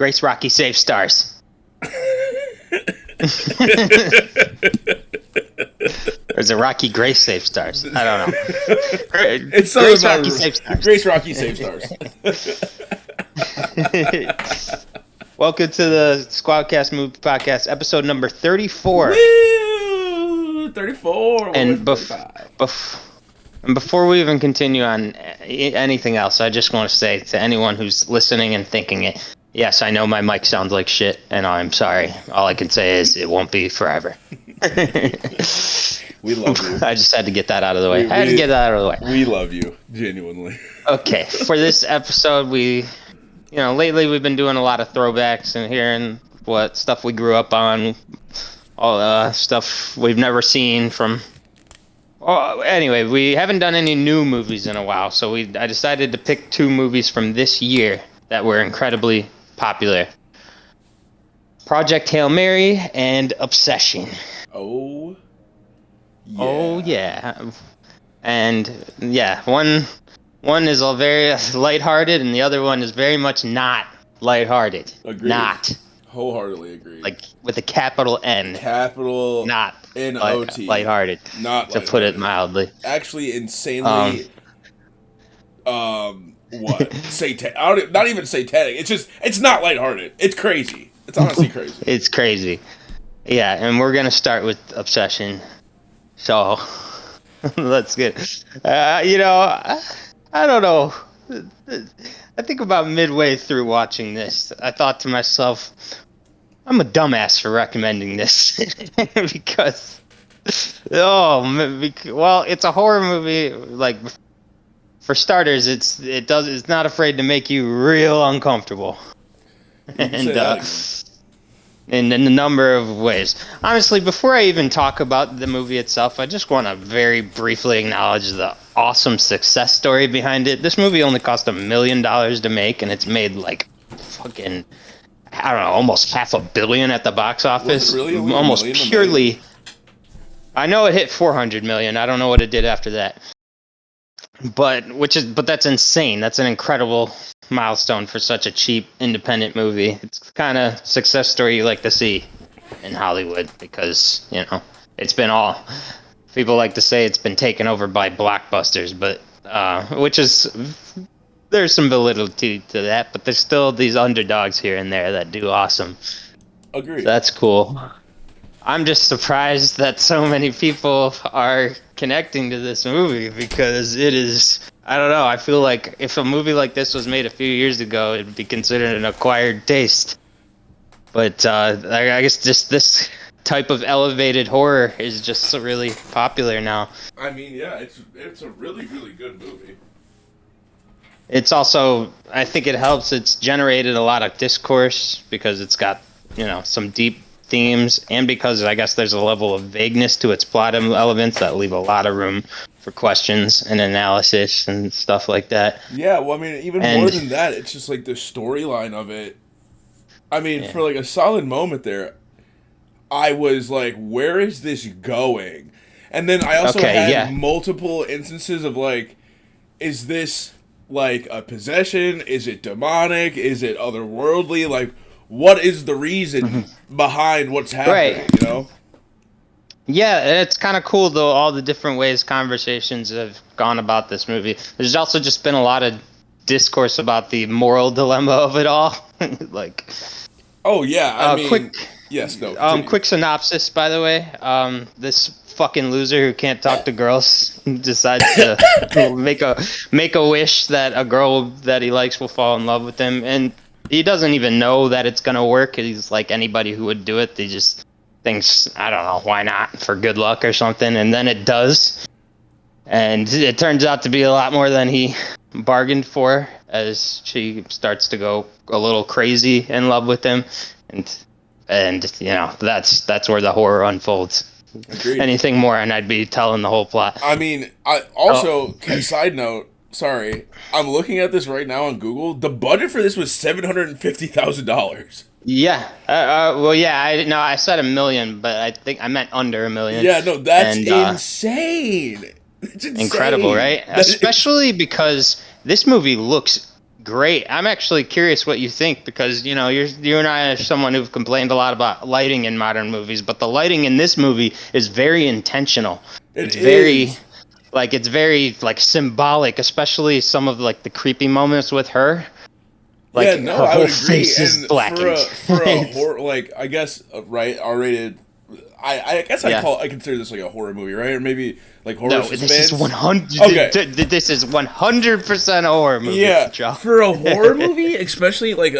Grace Rocky Save Stars. Or is it Rocky Grace Save Stars? I don't know. It's Grace Rocky Save Stars. Grace Rocky Save Stars. Welcome to the Squadcast Movie Podcast, episode number 34. Woo! 34. And before we even continue on anything else, I just want to say to anyone who's listening and thinking it, yes, I know my mic sounds like shit, and I'm sorry. All I can say is it won't be forever. We love you. I just had to get that out of the way. I had to get that out of the way. We love you, genuinely. Okay, for this episode, lately we've been doing a lot of throwbacks and hearing what stuff we grew up on, all the stuff we've never seen from. Anyway, we haven't done any new movies in a while, so I decided to pick two movies from this year that were incredibly popular. Project Hail Mary and Obsession. Oh, yeah. Oh, yeah. And, yeah, one is all very lighthearted, and the other one is very much not lighthearted. Agreed. Not. Wholeheartedly agreed. Like, with a capital N. Capital Not. N-O-T. Lighthearted. Not to put it mildly. Actually, insanely... what? Not even satanic. It's not lighthearted. It's crazy. It's honestly crazy. It's crazy. Yeah, and we're going to start with Obsession. So, let's get... I don't know. I think about midway through watching this, I thought to myself, I'm a dumbass for recommending this. because... it's a horror movie. Like, for starters, it's not afraid to make you real uncomfortable. And in a number of ways. Honestly, before I even talk about the movie itself, I just want to very briefly acknowledge the awesome success story behind it. This movie only cost $1 million to make, and it's made like fucking, I don't know, almost $500 million at the box office. Was it really only almost $1 million purely. I know it hit $400 million. I don't know what it did after that. But that's insane. That's an incredible milestone for such a cheap independent movie. It's the kind of success story you like to see in Hollywood because, it's been all, people like to say it's been taken over by blockbusters, but there's some validity to that, but there's still these underdogs here and there that do awesome. Agreed. So that's cool. I'm just surprised that so many people are connecting to this movie because it is, I don't know, I feel like if a movie like this was made a few years ago, it would be considered an acquired taste. But I guess just this type of elevated horror is just really popular now. I mean, yeah, it's a really, really good movie. It's also, I think it helps, it's generated a lot of discourse because it's got, some deep themes, and because I guess there's a level of vagueness to its plot elements that leave a lot of room for questions and analysis and stuff like that. Yeah, well, I mean, more than that, it's just like the storyline of it. I mean, for like a solid moment there, I was like, where is this going? And then I also had multiple instances of like, is this like a possession? Is it demonic? Is it otherworldly? Like, what is the reason behind what's happening, right. Yeah, and it's kind of cool, though, all the different ways conversations have gone about this movie. There's also just been a lot of discourse about the moral dilemma of it all. Like, oh, yeah, I mean, quick synopsis, by the way. This fucking loser who can't talk to girls decides to make a wish that a girl that he likes will fall in love with him, and he doesn't even know that it's going to work. He's like anybody who would do it. He just thinks, I don't know, why not, for good luck or something. And then it does. And it turns out to be a lot more than he bargained for as she starts to go a little crazy in love with him. And that's where the horror unfolds. Agreed. Anything more and I'd be telling the whole plot. I mean, side note, sorry, I'm looking at this right now on Google. The budget for this was $750,000. Yeah. I said $1 million, but I think I meant under $1 million. Yeah, no, that's insane. It's insane. Incredible, right? Especially because this movie looks great. I'm actually curious what you think because you and I are someone who've complained a lot about lighting in modern movies, but the lighting in this movie is very intentional. It It's very is. it's very symbolic, especially some of the creepy moments with her. Yeah, Like no, her I whole would agree. face is And blackened. for a horror, like I guess right, R-rated. I guess Yeah. I consider this like a horror movie, right? Or maybe like horror No, suspense. this is 100. Okay. This is 100% a horror movie. Yeah, Joe. for a horror movie, especially like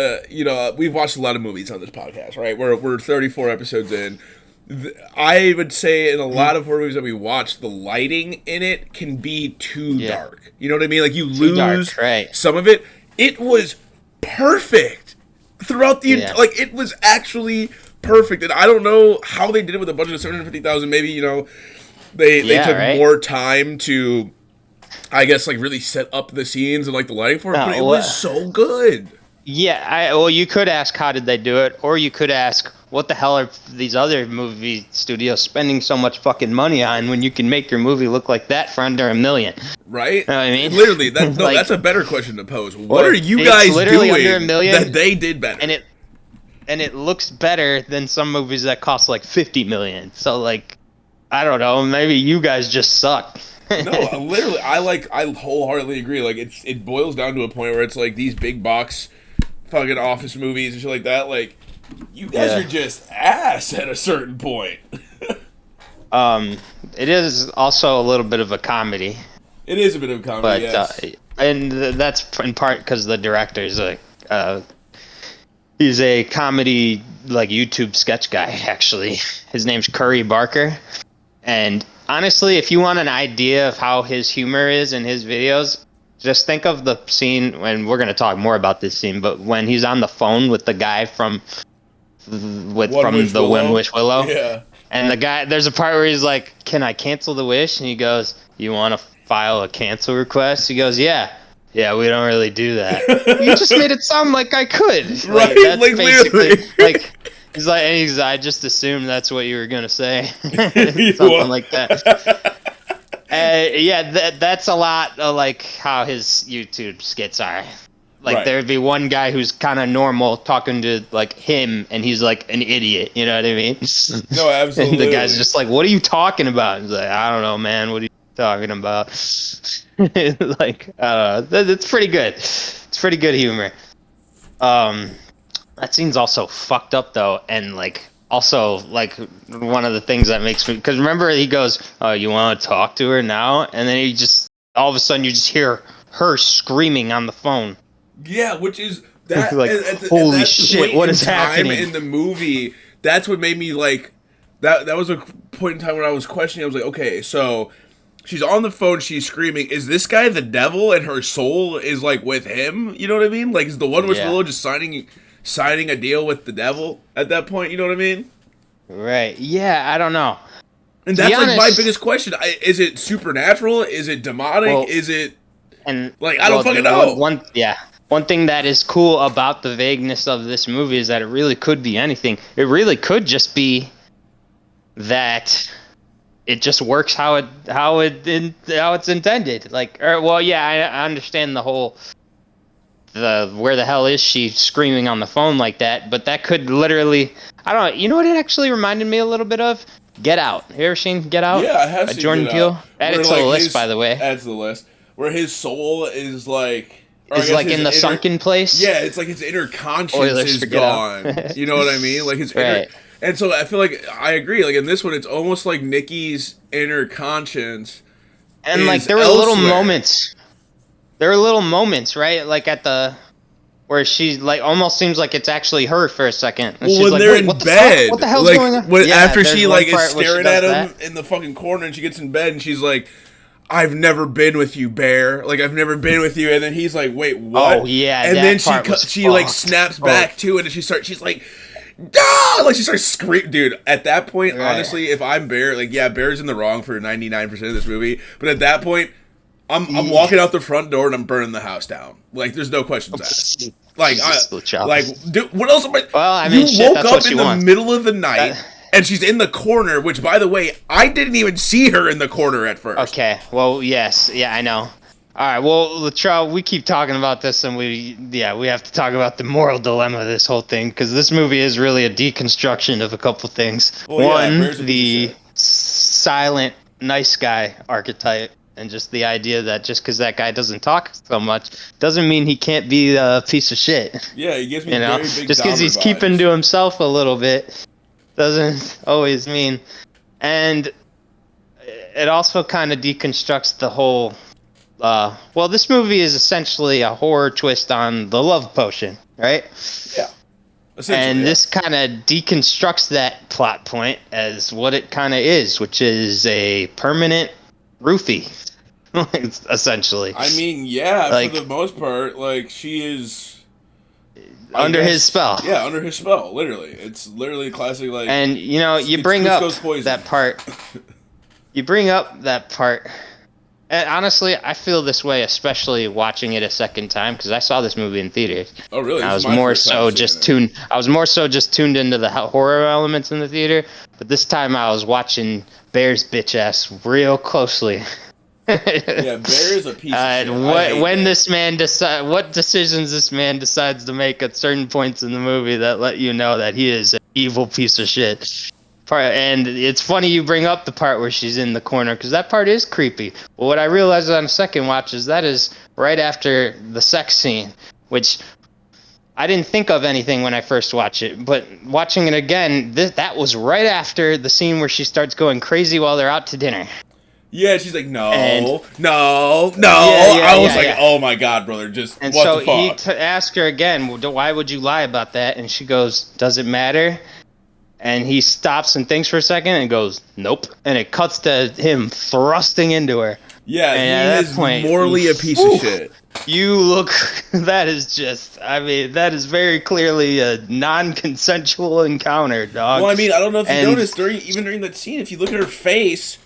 we've watched a lot of movies on this podcast, right? We're 34 episodes in. I would say in a lot of horror movies that we watch, the lighting in it can be too dark. You know what I mean? Like you Too lose dark, right. some of it. It was perfect throughout the like it was actually perfect, and I don't know how they did it with a budget of 750,000. Maybe they took more time to, I guess, like really set up the scenes and like the lighting for it, but it was so good. Yeah, well, you could ask how did they do it, or you could ask what the hell are these other movie studios spending so much fucking money on when you can make your movie look like that for under $1 million? Right? You know what I mean? Literally, that's a better question to pose. What are you guys doing under $1 million, that they did better? And it looks better than some movies that cost like $50 million. So like, I don't know, maybe you guys just suck. No, literally, I wholeheartedly agree. Like it boils down to a point where it's like these big box fucking office movies and shit like that. Like you guys are just ass at a certain point. It is also a little bit of a comedy. It is a bit of a comedy, but yes. And that's in part because the director's he's a comedy YouTube sketch guy. Actually, his name's Curry Barker, and honestly, if you want an idea of how his humor is in his videos, just think of the scene, and we're going to talk more about this scene, but when he's on the phone with the guy from the One Wish Willow. Yeah. And the guy, there's a part where he's like, "Can I cancel the wish?" And he goes, "You want to file a cancel request?" He goes, "Yeah, we don't really do that." You just made it sound like I could. Right, That's like basically literally. he's like, I just assumed that's what you were gonna say, something like that. That's a lot of like how his YouTube skits are. Like there'd be one guy who's kind of normal talking to like him, and he's like an idiot. You know what I mean? No, absolutely. And the guy's just like, "What are you talking about?" He's like, "I don't know, man. What are you talking about?" Like, I don't know. It's pretty good. It's pretty good humor. That scene's also fucked up though, and like also like one of the things that makes me, because remember he goes, "Oh, you want to talk to her now?" And then he just all of a sudden you just hear her screaming on the phone. Yeah, which is that like, holy shit, what is happening in the movie? That's what made me like that. That was a point in time when I was questioning. I was like, okay, so she's on the phone, she's screaming. Is this guy the devil, and her soul is like with him? You know what I mean? Like, is the One Wish Willow just signing a deal with the devil at that point? You know what I mean? Right. Yeah, I don't know. And that's like my biggest question. Is it supernatural? Is it demonic? Well, is it and like I don't fucking know. One thing that is cool about the vagueness of this movie is that it really could be anything. It really could just be that it just works how it's intended. Like, I understand the whole where the hell is she screaming on the phone like that? But that could literally, I don't know. You know what it actually reminded me a little bit of? Get Out. You ever seen Get Out? Yeah, I have seen Jordan Get Peele. Out. Add it to the list, by the way. Add to the list. Where his soul is like. Is like in the sunken place. Yeah, it's like his inner conscience is gone. You know what I mean? Like his inner. And so I feel like I agree. Like in this one, it's almost like Nikki's inner conscience. And like there were little moments. There were little moments, right? Like at the where she like almost seems like it's actually her for a second. And well, when like, they're in bed, what the hell's like, going on? When, after she like is staring at him in the fucking corner, and she gets in bed, and she's like, "I've never been with you, Bear. Like I've never been with you." And then he's like, "Wait, what?" Oh yeah. And then she like snaps back to it, and she's like, "Ah!" Like she starts screaming, dude. At that point, honestly, if I'm Bear, like Bear's in the wrong for 99% of this movie, but at that point, I'm walking out the front door and I'm burning the house down. Like there's no questions asked. Like dude, what else am I? Well, I mean, you woke up in the middle of the night. And she's in the corner, which, by the way, I didn't even see her in the corner at first. Okay, well, yes. Yeah, I know. All right, well, Latrell, we keep talking about this, and we have to talk about the moral dilemma of this whole thing, because this movie is really a deconstruction of a couple things. Well, yeah, One, Bear's a piece of the shit. silent, nice guy archetype, and just the idea that just because that guy doesn't talk so much doesn't mean he can't be a piece of shit. Yeah, he gives me You know, very big just because Dahmer he's keeping vibes. to himself a little bit doesn't always mean. And it also kind of deconstructs the whole. Well, this movie is essentially a horror twist on the love potion, right? Yeah. And Yeah. this kind of deconstructs that plot point as what it kind of is, which is a permanent roofie, essentially. I mean, yeah, like, for the most part, like, she is under his spell. Yeah, under his spell, literally. It's literally a classic, like... And, you know, you bring up that part. You bring up that part. And honestly, I feel this way, especially watching it a second time, because I saw this movie in theaters. Oh, really? I was more so just tuned. I was more so just tuned into the horror elements in the theater. But this time, I was watching Bear's bitch ass real closely. Yeah, Bear is a piece of shit. What decisions this man decides to make at certain points in the movie that let you know that he is an evil piece of shit. And it's funny you bring up the part where she's in the corner, because that part is creepy. Well, what I realized on a second watch is that is right after the sex scene, which I didn't think of anything when I first watched it, but watching it again, that was right after the scene where she starts going crazy while they're out to dinner. Yeah, she's like, no. Yeah, I was like, oh my god, brother, just and what so the fuck? he asked her again, well, why would you lie about that? And she goes, does it matter? And he stops and thinks for a second and goes, nope. And it cuts to him thrusting into her. Yeah, and he is morally a piece of shit. You look, that is very clearly a non-consensual encounter, dog. Well, I mean, I don't know if you noticed, even during that scene, if you look at her face,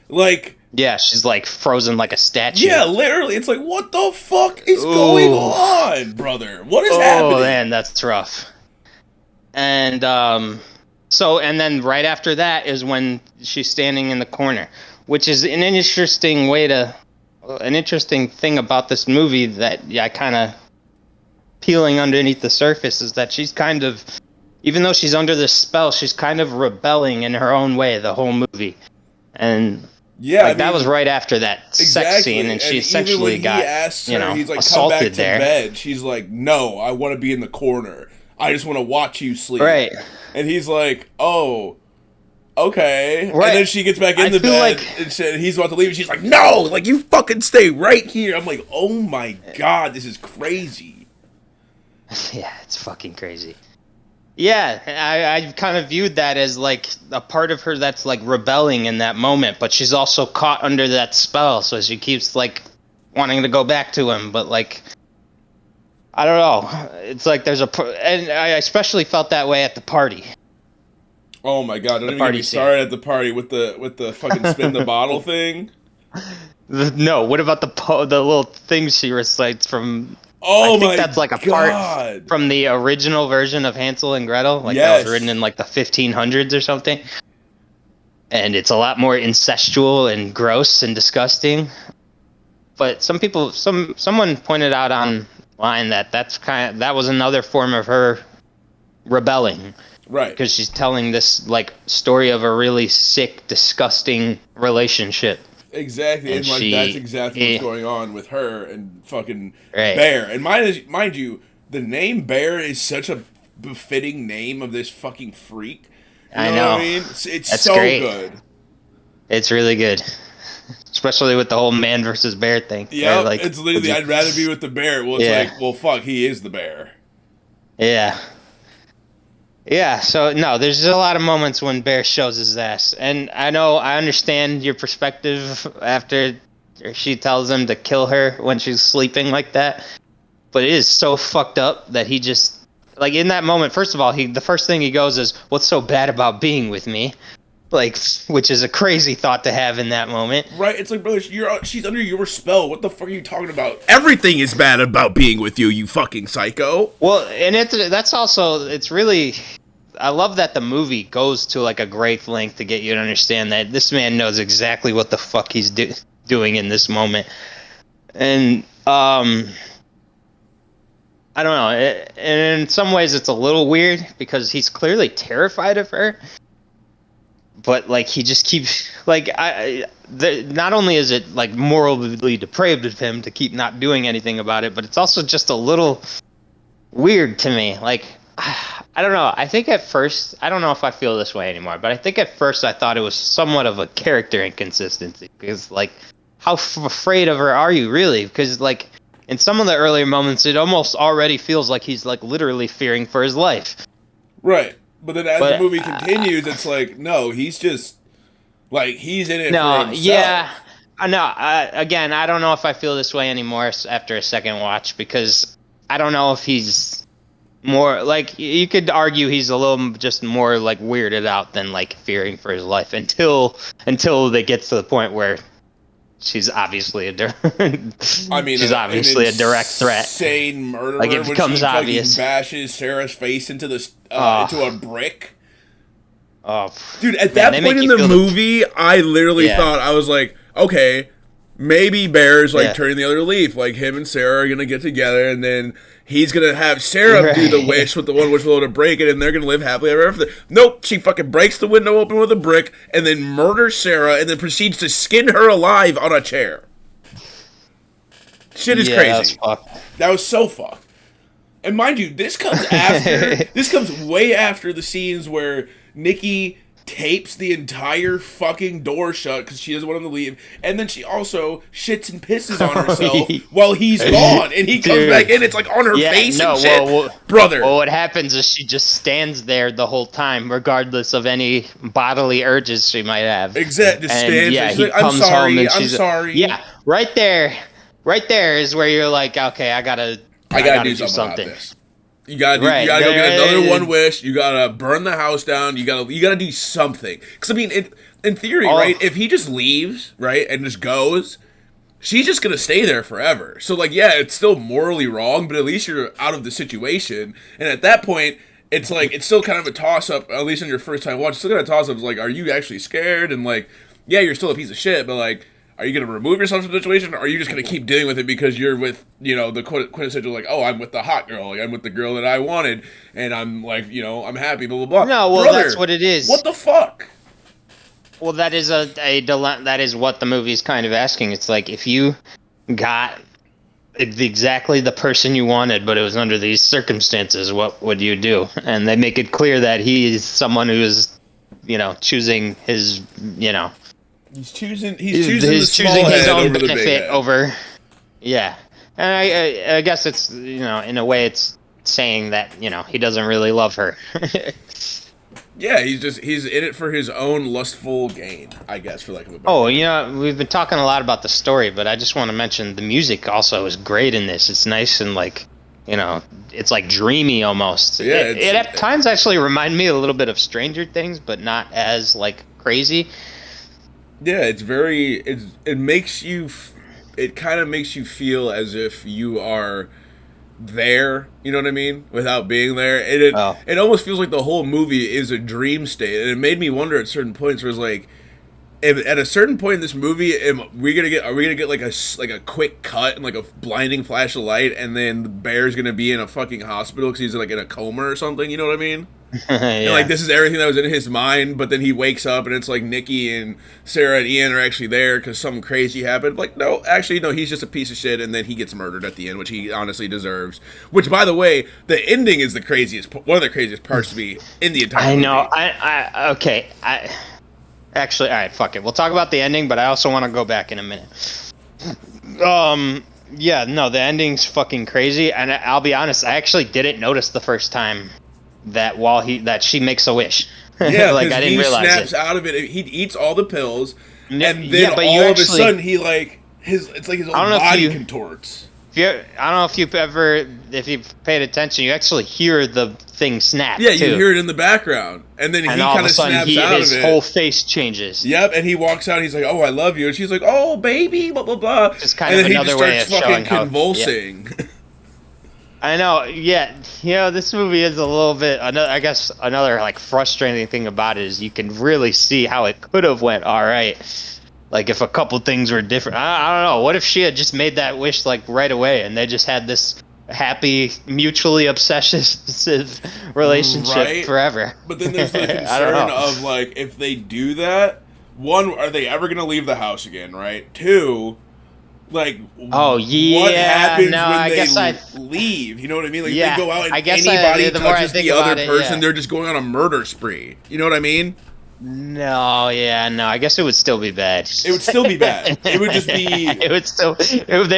like... Yeah, she's like frozen like a statue. Yeah, literally. It's like, what the fuck is going on, brother? What is happening? Oh, man, that's rough. And, and then right after that is when she's standing in the corner, which is an interesting thing about this movie that I kind of peeling underneath the surface is that she's kind of, even though she's under this spell, she's kind of rebelling in her own way the whole movie. And yeah, that was right after that sex scene, and she essentially got, he's like, assaulted come back to there. bed. She's like, no, I want to be in the corner. I just want to watch you sleep. Right. And he's like, oh, okay. Right. And then she gets back in the bed, and he's about to leave, and she's like, no, like, you fucking stay right here. I'm like, oh my god, this is crazy. Yeah, it's fucking crazy. Yeah, I kind of viewed that as, like, a part of her that's, like, rebelling in that moment, but she's also caught under that spell, so she keeps, like, wanting to go back to him, but, like... I don't know. It's like there's and I especially felt that way at the party. Oh my god! Don't even get me started at the party with the fucking spin the bottle thing. No, what about the little things she recites from? Oh my god! I think that's like a part from the original version of Hansel and Gretel, like that was written in like the 1500s or something. And it's a lot more incestual and gross and disgusting. But someone pointed out on line that was another form of her rebelling, right? Because she's telling this like story of a really sick, disgusting relationship. Exactly, and like that's exactly what's going on with her and fucking Bear. And mind you, the name Bear is such a befitting name of this fucking freak. You know what I mean? It's that's so great. good. It's really good. Especially with the whole man versus bear thing. Yeah, right? Like, it's literally, I'd rather be with the bear. Well, it's like, well, fuck, he is the bear. Yeah. Yeah, so, no, there's a lot of moments when Bear shows his ass. And I understand your perspective after she tells him to kill her when she's sleeping like that. But it is so fucked up that he just, like, in that moment, first of all, the first thing he goes is, what's so bad about being with me? Like, which is a crazy thought to have in that moment. Right, it's like, brother, she's under your spell. What the fuck are you talking about? Everything is bad about being with you, you fucking psycho. Well, and it's really, I love that the movie goes to, like, a great length to get you to understand that this man knows exactly what the fuck he's doing in this moment. And I don't know. And in some ways, it's a little weird because he's clearly terrified of her. But like he just keeps like not only is it like morally depraved of him to keep not doing anything about it, but it's also just a little weird to me. Like I don't know. I think at first, I don't know if I feel this way anymore, but I think at first I thought it was somewhat of a character inconsistency because like how afraid of her are you really? Because like in some of the earlier moments, it almost already feels like he's like literally fearing for his life. Right. But then as the movie continues, it's like, no, he's just, like, he's in it for himself. Yeah. No, again, I don't know if I feel this way anymore after a second watch, because I don't know if he's more, like, you could argue he's a little just more, like, weirded out than, like, fearing for his life until they get to the point where she's obviously a direct threat. Insane murderer. Like it becomes obvious. Bashes Sarah's face into into a brick. Oh, dude! At that point in the movie, I literally thought, I was like, okay, maybe Bear's like turning the other leaf. Like him and Sarah are gonna get together, and then he's gonna have Sarah do the wish with the one wish below to break it, and they're gonna live happily ever after. Nope, she fucking breaks the window open with a brick, and then murders Sarah, and then proceeds to skin her alive on a chair. Shit is crazy. That was so fucked. And mind you, this comes after. This comes way after the scenes where Nikki tapes the entire fucking door shut because she doesn't want him to leave, and then she also shits and pisses on herself while he's gone, and he comes back in. It's like on her face and shit. Brother. Well, what happens is she just stands there the whole time, regardless of any bodily urges she might have. Exactly. Just stands. Yeah, he like, comes home and I'm sorry. Yeah, right there is where you're like, okay, I gotta do something. About this. You gotta go get another one wish. You gotta burn the house down. You gotta do something. Because I mean, in theory, right? If he just leaves, right, and just goes, she's just gonna stay there forever. So like, yeah, it's still morally wrong, but at least you're out of the situation. And at that point, it's like it's still kind of a toss up. At least on your first time watch, it's still kind of a toss up. It's like, are you actually scared? And like, yeah, you're still a piece of shit, but like, are you going to remove yourself from the situation, or are you just going to keep dealing with it because you're with, the quintessential, like, oh, I'm with the hot girl, like, I'm with the girl that I wanted, and I'm, like, I'm happy, blah, blah, blah. No, well, Brother, that's what it is. What the fuck? Well, that is that is what the movie's kind of asking. It's like, if you got exactly the person you wanted, but it was under these circumstances, what would you do? And they make it clear that he is someone who is, choosing his, He's choosing his own benefit over. Yeah, and I guess it's in a way it's saying that he doesn't really love her. Yeah, he's in it for his own lustful gain, I guess, for lack of a better. Oh, we've been talking a lot about the story, but I just want to mention the music also is great in this. It's nice and like it's like dreamy almost. Yeah, it at times actually remind me a little bit of Stranger Things, but not as like crazy. Yeah, it kind of makes you feel as if you are there, you know what I mean, without being there. It almost feels like the whole movie is a dream state, and it made me wonder at certain points where it's like, at a certain point in this movie, are we gonna get like a quick cut and like a blinding flash of light, and then the Bear's gonna be in a fucking hospital because he's like in a coma or something, you know what I mean? Yeah. And like this is everything that was in his mind, but then he wakes up and it's like Nikki and Sarah and Ian are actually there because something crazy happened. Like, no, actually, no, he's just a piece of shit, and then he gets murdered at the end, which he honestly deserves. Which, by the way, the ending is one of the craziest parts to me in the entire movie. I know. Actually, all right, fuck it. We'll talk about the ending, but I also want to go back in a minute. Yeah, no, the ending's fucking crazy, and I'll be honest, I actually didn't notice the first time that she makes a wish. Yeah, like I didn't realize he snaps out of it. He eats all the pills, and then all of a sudden he it's like his own body contorts. I don't know if you've paid attention, you actually hear the thing snap. Yeah, you hear it in the background, and then he kind of snaps out of it. His whole face changes. Yep, and he walks out. He's like, "Oh, I love you," and she's like, "Oh, baby," blah blah blah. Just kind of another way of showing how convulsing. Yeah. I know. Yeah, this movie is a little bit. I guess another like frustrating thing about it is you can really see how it could have went all right. Like if a couple things were different, I don't know. What if she had just made that wish like right away, and they just had this happy, mutually obsessive relationship forever? But then there's the concern of like, if they do that, one, are they ever gonna leave the house again? Right. Two, like, what happens when they leave? You know what I mean? Like, if they go out and anybody touches the other person, they're just going on a murder spree. You know what I mean? No, I guess it would still be bad. It would still be bad. It would just be. They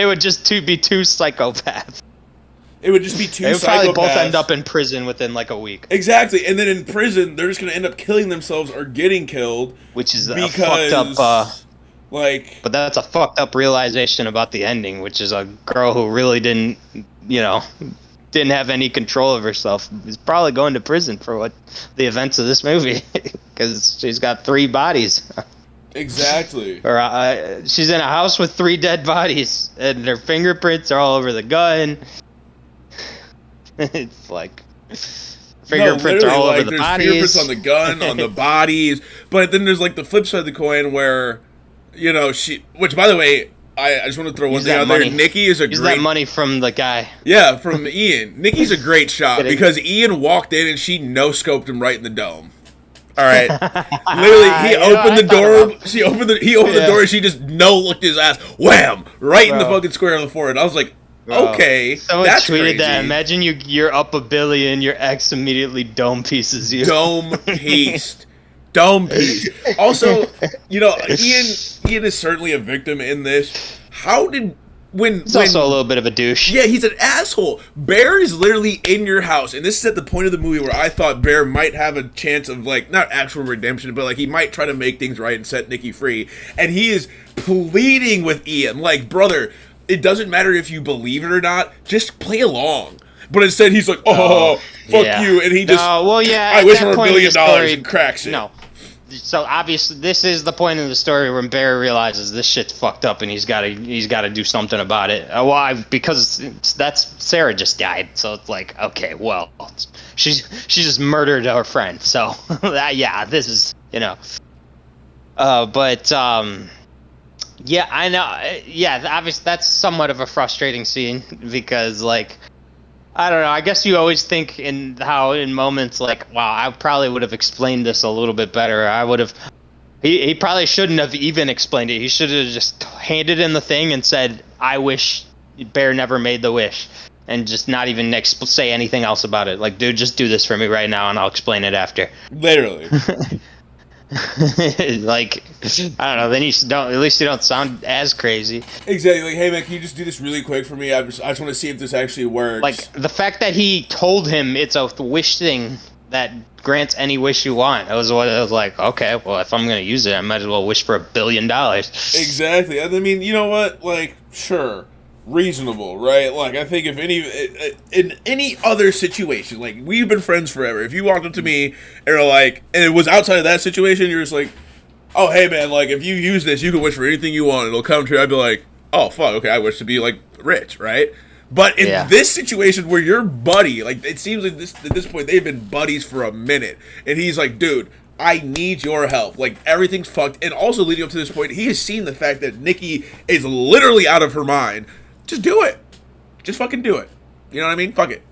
would just be two psychopaths. It would just be two psychopaths. They would probably both end up in prison within like a week. Exactly, and then in prison, they're just going to end up killing themselves or getting killed. Which is a fucked up. But that's a fucked up realization about the ending, which is a girl who really didn't have any control of herself is probably going to prison for the events of this movie because she's got 3 bodies. Exactly. Or she's in a house with 3 dead bodies, and her fingerprints are all over the gun. It's like fingerprints are all over the bodies. Fingerprints on the gun, on the bodies. But then there's like the flip side of the coin where, which by the way, I just want to throw one thing out there. Nikki is Use that money from the guy. Yeah, from Ian. Nikki's a great shot because Ian walked in and she no-scoped him right in the dome. All right. Literally, he opened the door. He opened the door and she just no-looked his ass. Wham! Right in the fucking square of the forehead. I was like, okay, someone that's tweeted crazy. That. Imagine you're up $1 billion, your ex immediately dome pieces you. Dome pieced. Dome piece. Also, Ian is certainly a victim in this. He's also a little bit of a douche. Yeah, he's an asshole. Bear is literally in your house, and this is at the point of the movie where I thought Bear might have a chance of like not actual redemption, but like he might try to make things right and set Nikki free. And he is pleading with Ian, like, brother, it doesn't matter if you believe it or not, just play along. But instead, he's like, fuck you, and he just, I wish for $1 billion and cracks it. No. So obviously, this is the point of the story when Barry realizes this shit's fucked up and he's got to do something about it. Because Sarah just died, so it's like, okay, well, she just murdered her friend. So this is yeah, I know. Yeah, obviously that's somewhat of a frustrating scene because like. I don't know. I guess you always think in moments like, wow, I probably would have explained this a little bit better. I would have. He probably shouldn't have even explained it. He should have just handed in the thing and said, "I wish Bear never made the wish," and just not even say anything else about it. Like, dude, just do this for me right now, and I'll explain it after. Literally. Like, I don't know. Then at least you don't sound as crazy. Exactly. Like, hey man, can you just do this really quick for me? I just want to see if this actually works. Like the fact that he told him it's a wish thing that grants any wish you want. It was what I was like. Okay, well, if I'm gonna use it, I might as well wish for $1 billion. Exactly. I mean, you know what? Like, sure. Reasonable, right? Like, I think if in any other situation, like, we've been friends forever. If you walked up to me and were like, and it was outside of that situation, you're just like, oh, hey, man, like, if you use this, you can wish for anything you want, it'll come true. I'd be like, oh, fuck, okay, I wish to be, like, rich, right? But in this situation where your buddy, like, it seems like at this point, they've been buddies for a minute, and he's like, dude, I need your help. Like, everything's fucked. And also, leading up to this point, he has seen the fact that Nikki is literally out of her mind. Just do it. Just fucking do it. You know what I mean? Fuck it.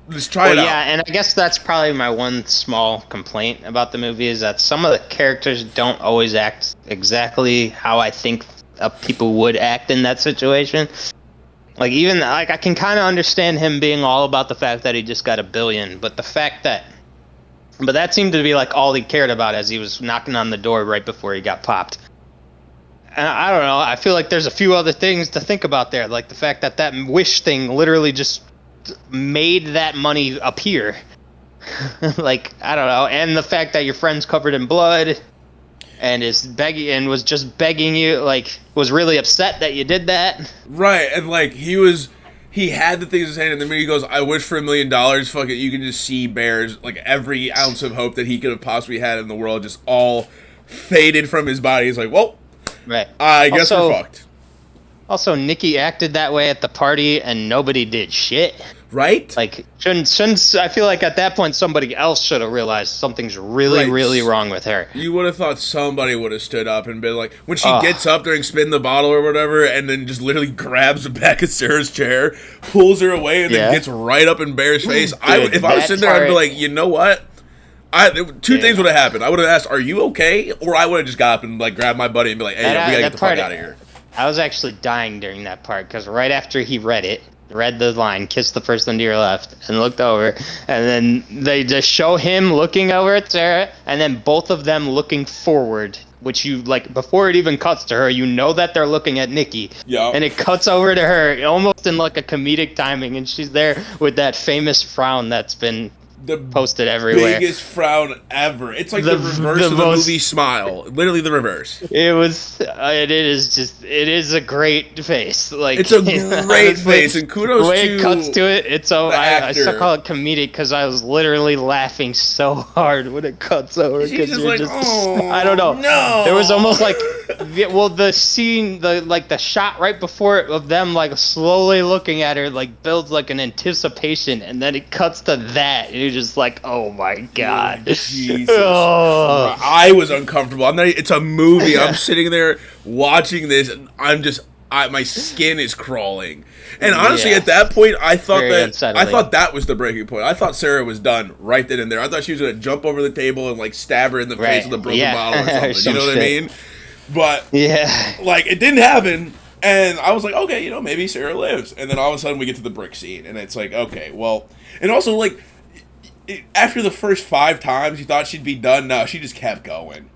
Just try it out. Yeah, and I guess that's probably my one small complaint about the movie is that some of the characters don't always act exactly how I think people would act in that situation. Like, even, like, I can kind of understand him being all about the fact that he just got $1 billion, but the fact that... But that seemed to be, like, all he cared about as he was knocking on the door right before he got popped. And I don't know, I feel like there's a few other things to think about there, like the fact that wish thing literally just made that money appear. Like, I don't know, and the fact that your friend's covered in blood and was just begging you, like, was really upset that you did that. Right, and like he had the things in his hand, and then when he goes, I wish for $1 million, fuck it, you can just see Bear's, like, every ounce of hope that he could have possibly had in the world just all faded from his body. He's like, well, right. I guess we're fucked. Also, Nikki acted that way at the party, and nobody did shit. Right? Like, shouldn't I feel like at that point somebody else should have realized something's really, really wrong with her. You would have thought somebody would have stood up and been like, when she gets up during spin the bottle or whatever, and then just literally grabs the back of Sarah's chair, pulls her away, and then gets right up in Bear's face. Dude, if I was sitting there, I'd be like, you know what? Two things would have happened. I would have asked, "Are you okay?" Or I would have just got up and like grabbed my buddy and be like, "Hey, we gotta get the fuck out of here." I was actually dying during that part because right after he read the line, "Kiss the person to your left," and looked over, and then they just show him looking over at Sarah, and then both of them looking forward, which you like before it even cuts to her, you know that they're looking at Nikki. Yeah. And it cuts over to her almost in like a comedic timing, and she's there with that famous frown that's been posted everywhere. Biggest frown ever. It's like the reverse of the movie Smile. Literally the reverse. It is a great face. Like, it's a great face, and kudos to the way it cuts to it. It's so I still call it comedic because I was literally laughing so hard when it cuts over. She's just like, oh, I don't know. No. There was almost like, the scene, the shot right before it of them like slowly looking at her, like builds like an anticipation, and then it cuts to that. And you're just like, oh my god. Jesus. Oh. I was uncomfortable. It's a movie. I'm sitting there watching this, and my skin is crawling. And honestly, at that point, I thought that was the breaking point. I thought Sarah was done right then and there. I thought she was gonna jump over the table and like stab her in the face with a broken bottle or something. You know what I mean? But like it didn't happen. And I was like, okay, maybe Sarah lives. And then all of a sudden we get to the brick scene, and it's like, okay, well, and also like. After the first 5 times you thought she'd be done, no, she just kept going.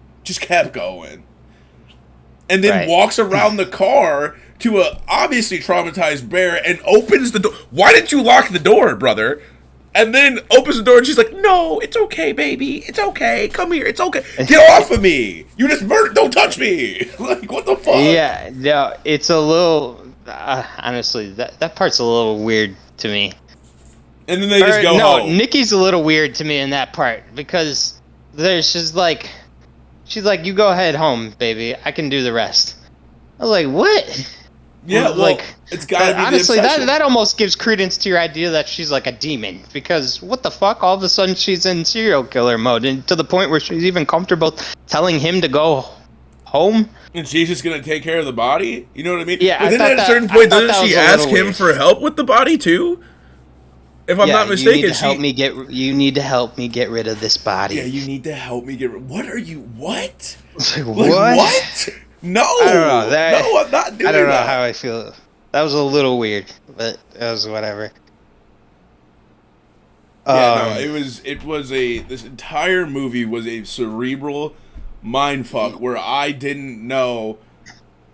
And then walks around the car to a obviously traumatized Bear and opens the door. Why didn't you lock the door, brother? And then opens the door and she's like, no, it's okay, baby. It's okay. Come here. It's okay. Get off of me. You just murdered. Don't touch me. Like, what the fuck? Yeah, no, it's a little, honestly, that part's a little weird to me. And then they just go home. No, Nikki's a little weird to me in that part because she's like, you go ahead home, baby. I can do the rest. I was like, what? Yeah, well, like it's gotta be honestly that almost gives credence to your idea that she's like a demon because what the fuck? All of a sudden she's in serial killer mode and to the point where she's even comfortable telling him to go home. And she's just gonna take care of the body. You know what I mean? Yeah. But then at a certain point, doesn't she ask him for help with the body too? If I'm not mistaken, you need to help me get rid of this body. Yeah, you need to help me get rid. What are you? What? Like, what? No. I don't know. No, I'm not doing that. I don't know how I feel. That was a little weird, but it was whatever. Yeah, no, this entire movie was a cerebral mindfuck where I didn't know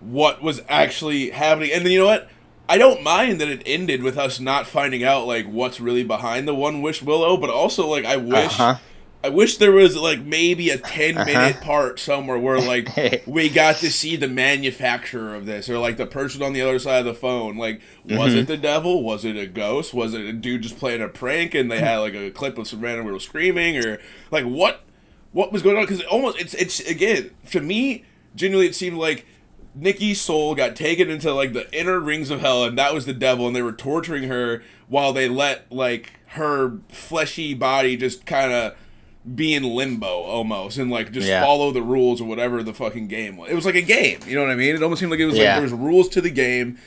what was actually happening. And then you know what? I don't mind that it ended with us not finding out like what's really behind the One Wish Willow, but also like I wish there was like maybe a 10-minute part somewhere where like we got to see the manufacturer of this or like the person on the other side of the phone. Like, was it the devil? Was it a ghost? Was it a dude just playing a prank and they had like a clip of some random girl screaming or like what was going on? Because it's again to me genuinely it seemed like Nikki's soul got taken into like the inner rings of hell, and that was the devil, and they were torturing her while they let like her fleshy body just kind of be in limbo almost, and like just follow the rules or whatever the fucking game was. It was like a game, you know what I mean? It almost seemed like it was like there was rules to the game,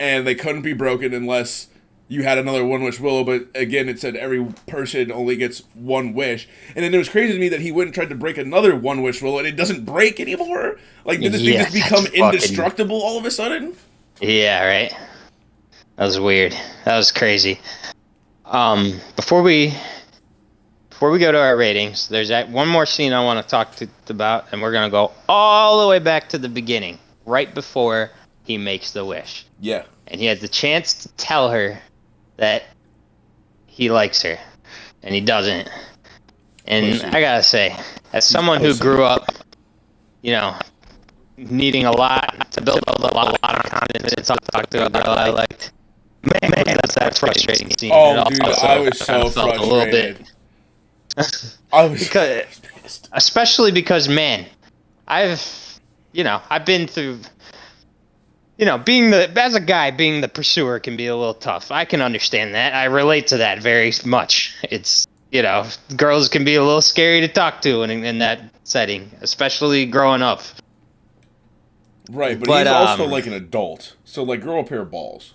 and they couldn't be broken unless you had another One Wish Willow. But again, it said every person only gets one wish, and then it was crazy to me that he went and tried to break another One Wish Willow, and it doesn't break anymore. Like, did this thing just become indestructible all of a sudden? Yeah, right. That was weird. That was crazy. Before we go to our ratings, there's one more scene I want to talk about, and we're gonna go all the way back to the beginning, right before he makes the wish. Yeah. And he has the chance to tell her that he likes her, and he doesn't. And I gotta say, as someone who grew up, needing a lot to build a lot of confidence to talk to a girl I liked, man, that's frustrating scene. Oh, dude, I was so frustrated. A little bit. I was pissed. Especially because, man, I've been through as a guy, being the pursuer can be a little tough. I can understand that. I relate to that very much. It's, girls can be a little scary to talk to in that setting, especially growing up. Right, but he's also like an adult, so like grow a pair of balls.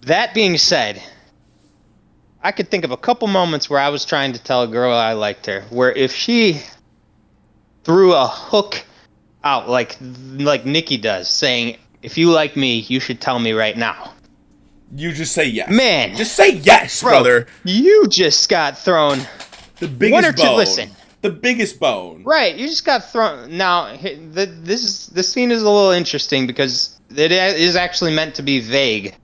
That being said, I could think of a couple moments where I was trying to tell a girl I liked her, where if she threw a hook out like Nikki does, saying, "If you like me, you should tell me right now." You just say yes. Man, just say yes, brother. You just got thrown. The biggest bone. The biggest bone. Right, you just got thrown. Now, this scene is a little interesting because it is actually meant to be vague,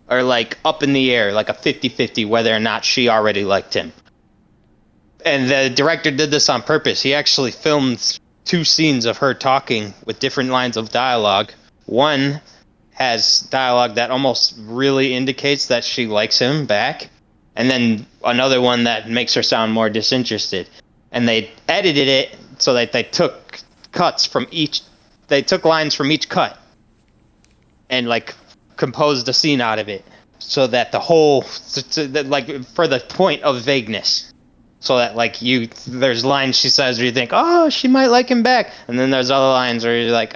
or like up in the air, like a 50-50 whether or not she already liked him. And the director did this on purpose. He actually filmed 2 scenes of her talking with different lines of dialogue. One has dialogue that almost really indicates that she likes him back, and then another one that makes her sound more disinterested. And they edited it so that they took they took lines from each cut and like composed a scene out of it, so that the whole, like for the point of vagueness. So that there's lines she says where you think, oh, she might like him back, and then there's other lines where you're like,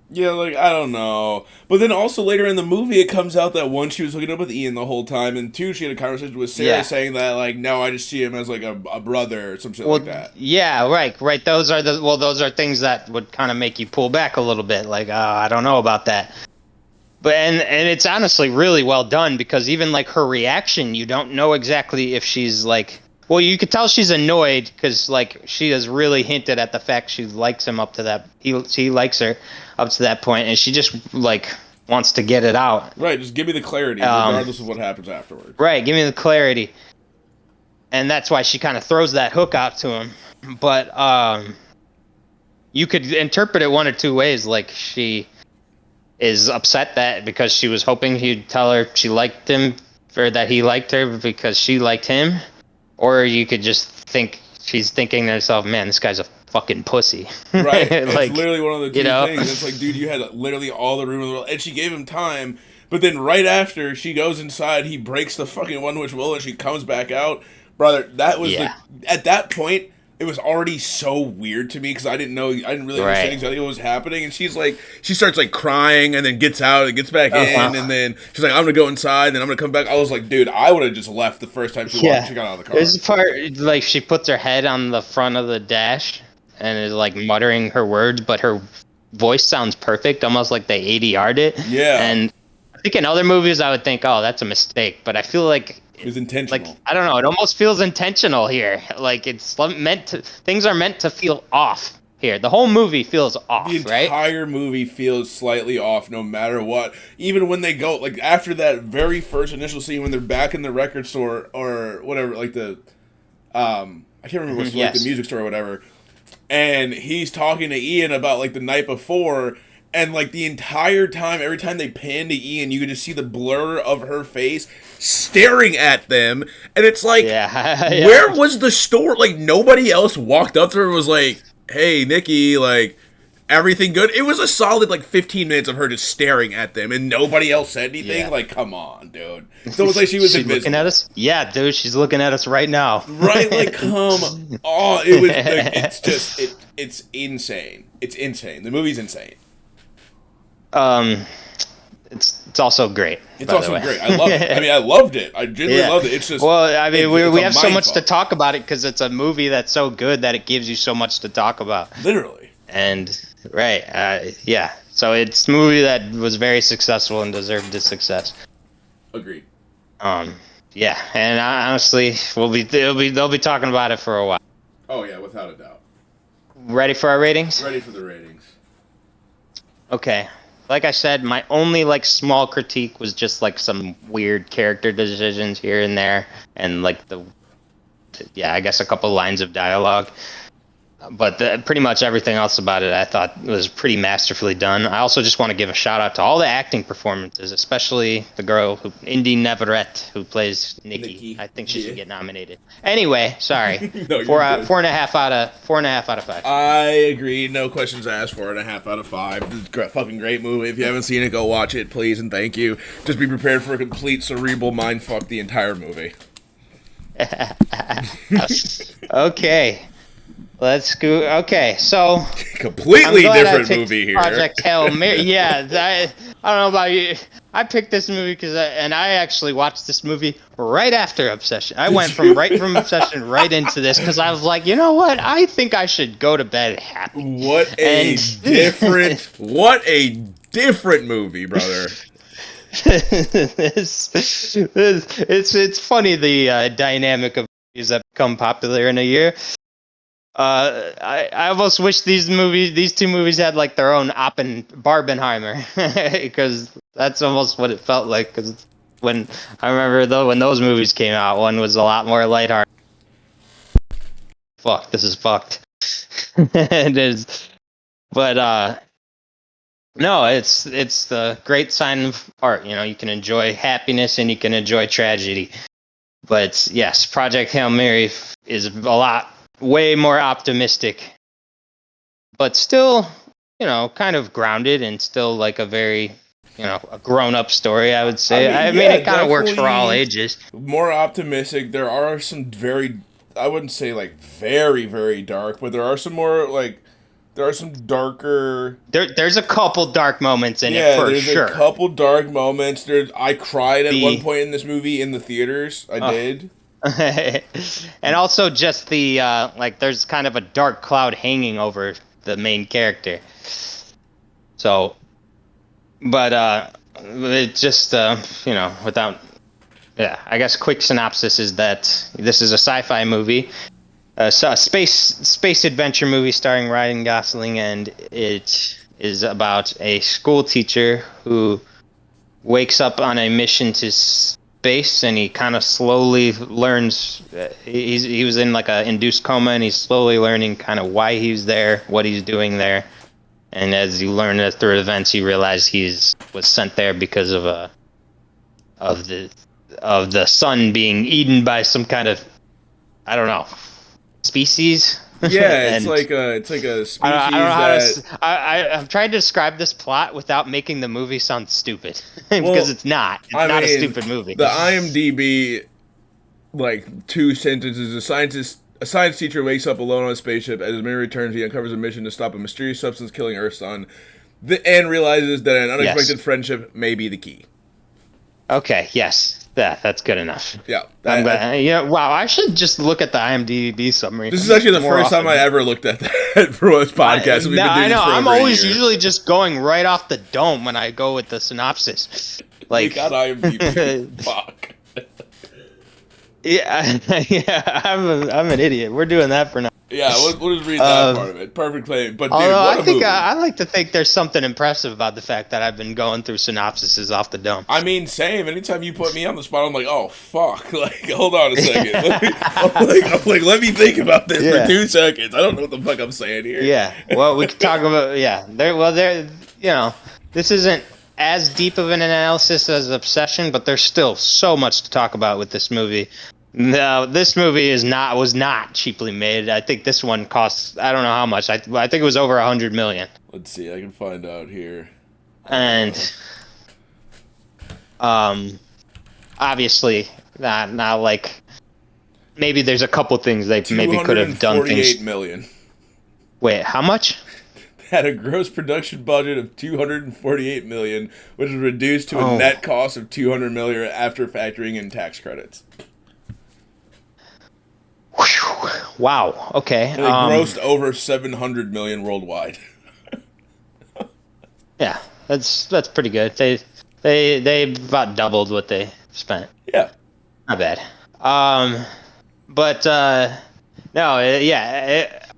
yeah, like, I don't know. But then also later in the movie, it comes out that 1, she was hooking up with Ian the whole time, and 2, she had a conversation with Sarah saying that, like, no, I just see him as, like, a brother or some shit like that. Yeah, right. Those are things that would kind of make you pull back a little bit, like, I don't know about that. But, and it's honestly really well done, because even, like, her reaction, you don't know exactly if she's, like... Well, you could tell she's annoyed, because, like, she has really hinted at the fact she likes him up to that... He likes her up to that point, and she just, like, wants to get it out. Right, just give me the clarity, regardless of what happens afterwards. Right, give me the clarity. And that's why she kind of throws that hook out to him. But you could interpret it one or two ways. Like, she is upset that because she was hoping he'd tell her she liked him, or that he liked her because she liked him. Or you could just think she's thinking to herself, man, this guy's a fucking pussy. Right. It's literally one of the two things. It's like, dude, you had literally all the room in the world. And she gave him time. But then right after she goes inside, he breaks the fucking one-witch will and she comes back out. Brother, that was at that point, it was already so weird to me because I didn't really understand exactly what was happening. And she starts like crying and then gets out and gets back in. And then she's like, I'm going to go inside and then I'm going to come back. I was like, dude, I would have just left the first time she got out of the car. There's a part, like, she puts her head on the front of the dash and is like muttering her words, but her voice sounds perfect, almost like they ADR'd it. Yeah. And I think in other movies I would think, oh, that's a mistake. But I feel like it was intentional. Like, I don't know. It almost feels intentional here. Like, things are meant to feel off here. The whole movie feels off, right? The entire movie feels slightly off no matter what. Even when they go, like, after that very first initial scene when they're back in the record store or whatever, like the, I can't remember what's like the music store or whatever. And he's talking to Ian about, like, the night before. And, like, the entire time, every time they pan to Ian, you can just see the blur of her face staring at them. And it's like, where was the store? Like, nobody else walked up to her and was like, hey, Nikki, like, everything good? It was a solid, like, 15 minutes of her just staring at them, and nobody else said anything? Yeah. Like, come on, dude. It's almost like she was invisible. Looking at us? Yeah, dude, she's looking at us right now. Right? Like, come on. It was, like, it's just, it's insane. It's insane. The movie's insane. It's also great. It's also great. I love it. I mean, I loved it. I genuinely loved it. It's just I mean, we have so much to talk about it because it's a movie that's so good that it gives you so much to talk about. Literally. And so it's a movie that was very successful and deserved its success. Agreed. Yeah, and honestly, they'll be talking about it for a while. Oh yeah, without a doubt. Ready for our ratings? Ready for the ratings. Okay. Like I said, my only, like, small critique was just, like, some weird character decisions here and there, and, like, I guess a couple lines of dialogue. But pretty much everything else about it I thought was pretty masterfully done. I also just want to give a shout out to all the acting performances, especially the girl, Indy Neverett, who plays Nikki. I think she should get nominated. Anyway, sorry. No, four and a half out of 5. I agree. No questions asked. 4.5 out of 5. This is a fucking great movie. If you haven't seen it, go watch it, please, and thank you. Just be prepared for a complete cerebral mindfuck the entire movie. Okay. Let's go. Okay, so completely different movie here. Project Hail Mary. Yeah, I don't know about you. I picked this movie because I actually watched this movie right after Obsession. I went from Obsession right into this because I was like, you know what? I think I should go to bed happy. What a different movie, brother. It's funny the dynamic of movies that become popular in a year. I almost wish these two movies had like their own Barbenheimer because that's almost what it felt like. Because when I remember when those movies came out, one was a lot more lighthearted. Fuck, this is fucked. It is, but no, it's the great sign of art. You know, you can enjoy happiness and you can enjoy tragedy. But yes, Project Hail Mary is a lot. Way more optimistic, but still, you know, kind of grounded and still like a very, you know, a grown-up story, I would say. I mean it kind of works for all ages. More optimistic. There are some I wouldn't say like very, very dark, but there are some darker. There's a couple dark moments in it for sure. There's a couple dark moments. I cried at one point in this movie in the theaters. I did. And also just the like there's kind of a dark cloud hanging over the main character, so but it just you know, without I guess quick synopsis is that this is a sci-fi movie, a space adventure movie starring Ryan Gosling, and it is about a school teacher who wakes up on a mission to space, and he kind of slowly learns. He was in like a induced coma, and he's slowly learning kind of why he's there, what he's doing there. And as you learn it through events, you realize was sent there because of the sun being eaten by some kind of, I don't know, species. Yeah, it's like a species I'm trying to describe this plot without making the movie sound stupid because it's not. It's not a stupid movie. The IMDb, like 2 sentences: a science teacher wakes up alone on a spaceship. As his memory returns, he uncovers a mission to stop a mysterious substance killing Earth's sun, and realizes that an unexpected friendship may be the key. Okay. Yes. That's good enough. Yeah. I'm glad. Wow, I should just look at the IMDb summary. This is actually the first time I ever looked at that for this podcast. I know. I'm always usually just going right off the dome when I go with the synopsis. Like, we got IMDb. Fuck. Yeah, I'm an idiot. We're doing that for now. Yeah, we'll just read that part of it. Perfect claim. But dude, although I like to think there's something impressive about the fact that I've been going through synopsises off the dome. I mean, same. Anytime you put me on the spot, I'm like, oh fuck! Like, hold on a second. Let me think about this for 2 seconds. I don't know what the fuck I'm saying here. Yeah. Well, we could talk about this isn't as deep of an analysis as Obsession, but there's still so much to talk about with this movie. No, this movie was not cheaply made. I think this one costs, I don't know how much. I think it was over $100 million. Let's see, I can find out here. And obviously not like, maybe there's a couple things they maybe could have done things. $248 million. Wait, how much? Had a gross production budget of $248 million, which was reduced to a net cost of $200 million after factoring in tax credits. Wow. Okay. And they grossed over $700 million worldwide. Yeah, that's pretty good. They about doubled what they spent. Yeah. Not bad. But no,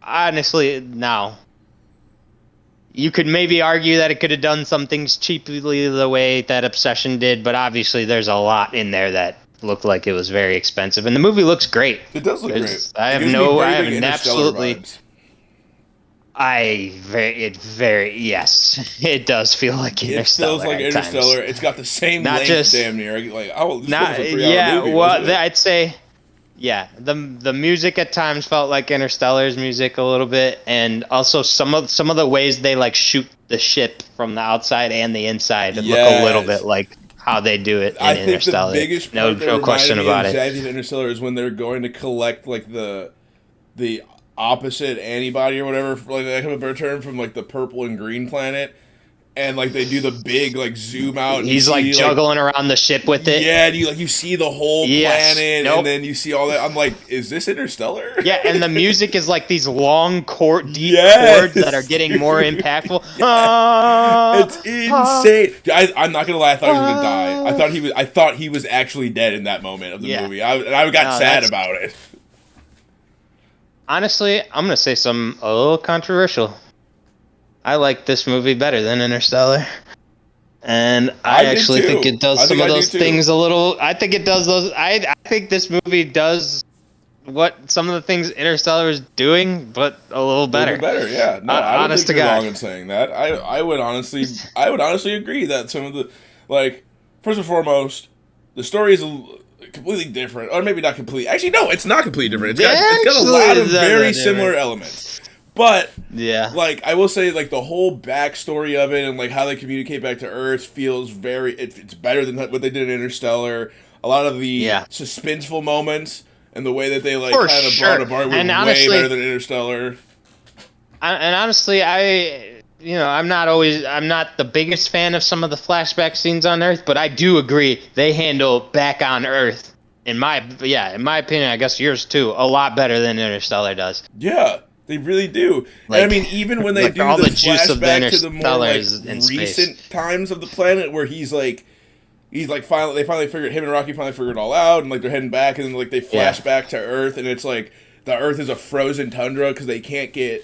honestly, now you could maybe argue that it could have done some things cheaply the way that Obsession did, but obviously there's a lot in there that looked like it was very expensive, and the movie looks great. It does look great. I have absolutely. Yes, it does feel like Interstellar. It feels like Interstellar. Times. it's got the same Not length, just damn near. Like, oh, this not was a 3-hour movie. well, I'd say. Yeah, the music at times felt like Interstellar's music a little bit, and also some of the ways they like shoot the ship from the outside and the inside look a little bit like how they do it in I think Interstellar. the biggest No, part that no question reminded me about exactly of Interstellar is when they're going to collect like the opposite antibody or whatever, for, like lack of a better term, from like the purple and green planet. And like they do the big like zoom out. And he's like juggling around the ship with it. Yeah, and you see the whole planet, and then you see all that. I'm like, is this Interstellar? Yeah, and the music is like these long deep chords that are getting more impactful. It's insane. I'm not gonna lie. I thought he was gonna die. I thought he was actually dead in that moment of the movie. I got sad about it. Honestly, I'm gonna say something a little controversial. I like this movie better than Interstellar. And I actually think it does some of those things a little. I think it does those. I think this movie does what some of the things Interstellar is doing, but a little better. Yeah. No, I don't think you're wrong in saying that. I would honestly agree that some of the, like, first and foremost, the story is completely different, or maybe not completely. Actually, no, it's not completely different. It's got a lot of very similar elements. But yeah, like I will say, like the whole backstory of it and like how they communicate back to Earth feels it's better than what they did in Interstellar. A lot of the suspenseful moments and the way that they like kind of brought apart were way better than Interstellar. And honestly, I'm not the biggest fan of some of the flashback scenes on Earth, but I do agree they handle back on Earth in my opinion, I guess yours too, a lot better than Interstellar does. Yeah. They really do. Like, and I mean, even when they do the flashback to the more like recent times of the planet where he's like finally figured, him and Rocky finally figured it all out, and like they're heading back, and then like they flash back to Earth, and it's like the Earth is a frozen tundra because they can't get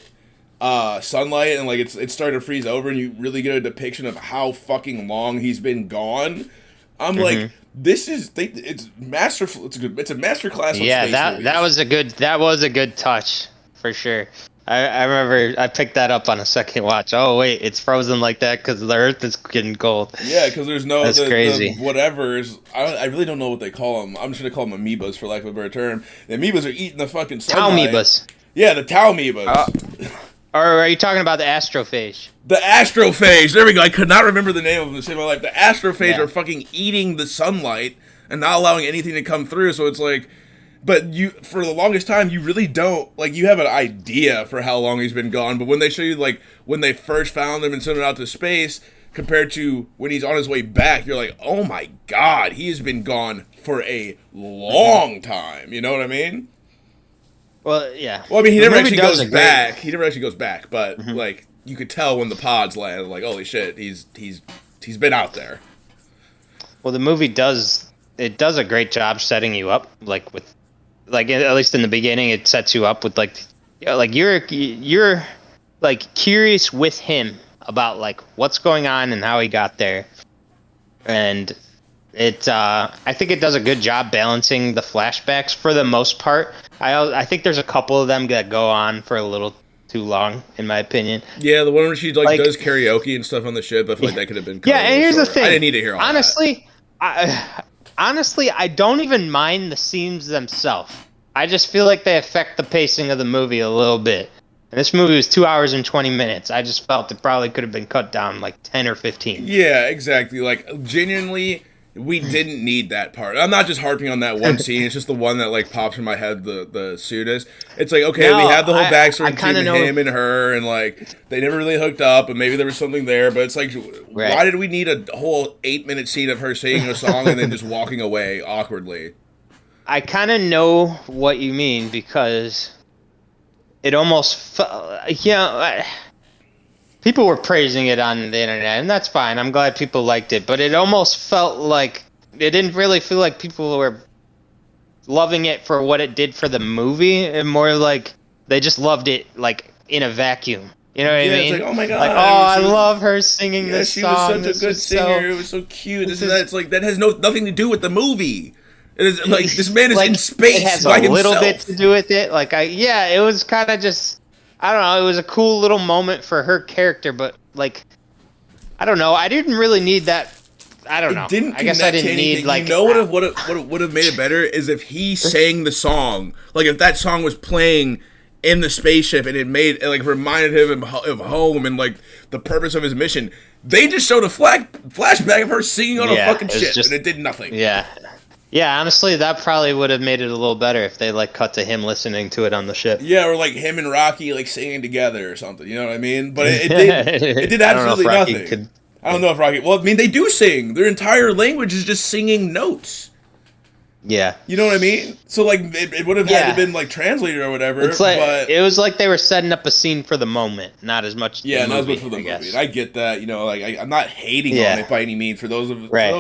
sunlight, and like it's starting to freeze over, and you really get a depiction of how fucking long he's been gone. I'm like, it's masterful. It's a masterclass. Yeah, that was a good touch. For sure. I remember I picked that up on a second watch. Oh, wait, it's frozen like that because the Earth is getting cold. Yeah, because there's no... That's crazy. I really don't know what they call them. I'm just going to call them amoebas, for lack of a better term. The amoebas are eating the fucking sunlight. Taumoebas. Yeah, the taumoebas. Or are you talking about the astrophage? The astrophage. There we go. I could not remember the name of them to save my life. The astrophage are fucking eating the sunlight and not allowing anything to come through, so it's like... But for the longest time, you really don't, like, you have an idea for how long he's been gone, but when they show you, like, when they first found him and sent him out to space, compared to when he's on his way back, you're like, oh my god, he has been gone for a long time, you know what I mean? Well, yeah. Well, I mean, he never actually goes back. He never actually goes back, but, like, you could tell when the pods land, like, holy shit, he's been out there. Well, the movie does a great job setting you up, like, with... Like, at least in the beginning, it sets you up with like you're like curious with him about like what's going on and how he got there, and I think it does a good job balancing the flashbacks for the most part. I think there's a couple of them that go on for a little too long, in my opinion. Yeah, the one where she like does karaoke and stuff on the ship. I feel like that could have been. Yeah, and here's the thing. I didn't need to hear all that. Honestly, I don't even mind the scenes themselves. I just feel like they affect the pacing of the movie a little bit. And this movie was 2 hours and 20 minutes. I just felt it probably could have been cut down like 10 or 15. Yeah, exactly. Like, genuinely, we didn't need that part. I'm not just harping on that one scene. It's just the one that, like, pops in my head the soonest. It's like, okay, we have the whole backstory between him and her, and, like, they never really hooked up, and maybe there was something there, but it's like, why did we need a whole 8-minute scene of her singing a song and then just walking away awkwardly? I kind of know what you mean, because it almost felt, people were praising it on the internet, and that's fine. I'm glad people liked it, but it almost felt like it didn't really feel like people were loving it for what it did for the movie, and more like they just loved it like in a vacuum. You know what I mean? It's like, oh my god! Like, I love her singing this song. She was such a good singer. It was so cute. This and that. It's like that has nothing to do with the movie. It is like this man is in space. It has by a little himself. bit to do with it. Like it was kind of just. I don't know. It was a cool little moment for her character, but like, I don't know. I didn't really need that. I don't know. It didn't I guess I didn't need like. You know what would have made it better is if he sang the song. Like if that song was playing in the spaceship and it like reminded him of home and like the purpose of his mission. They just showed a flashback of her singing on a fucking ship, and it did nothing. Yeah. Yeah, honestly, that probably would have made it a little better if they like cut to him listening to it on the ship. Yeah, or like him and Rocky like singing together or something. You know what I mean? But it did absolutely nothing. I don't know if Rocky. Well, I mean, they do sing. Their entire language is just singing notes. Yeah. You know what I mean? So like it would have had to been like translated or whatever. It's like but it was like they were setting up a scene for the moment, not as much. Yeah, not as much for the movie. And I get that. You know, like I'm not hating on it by any means. For those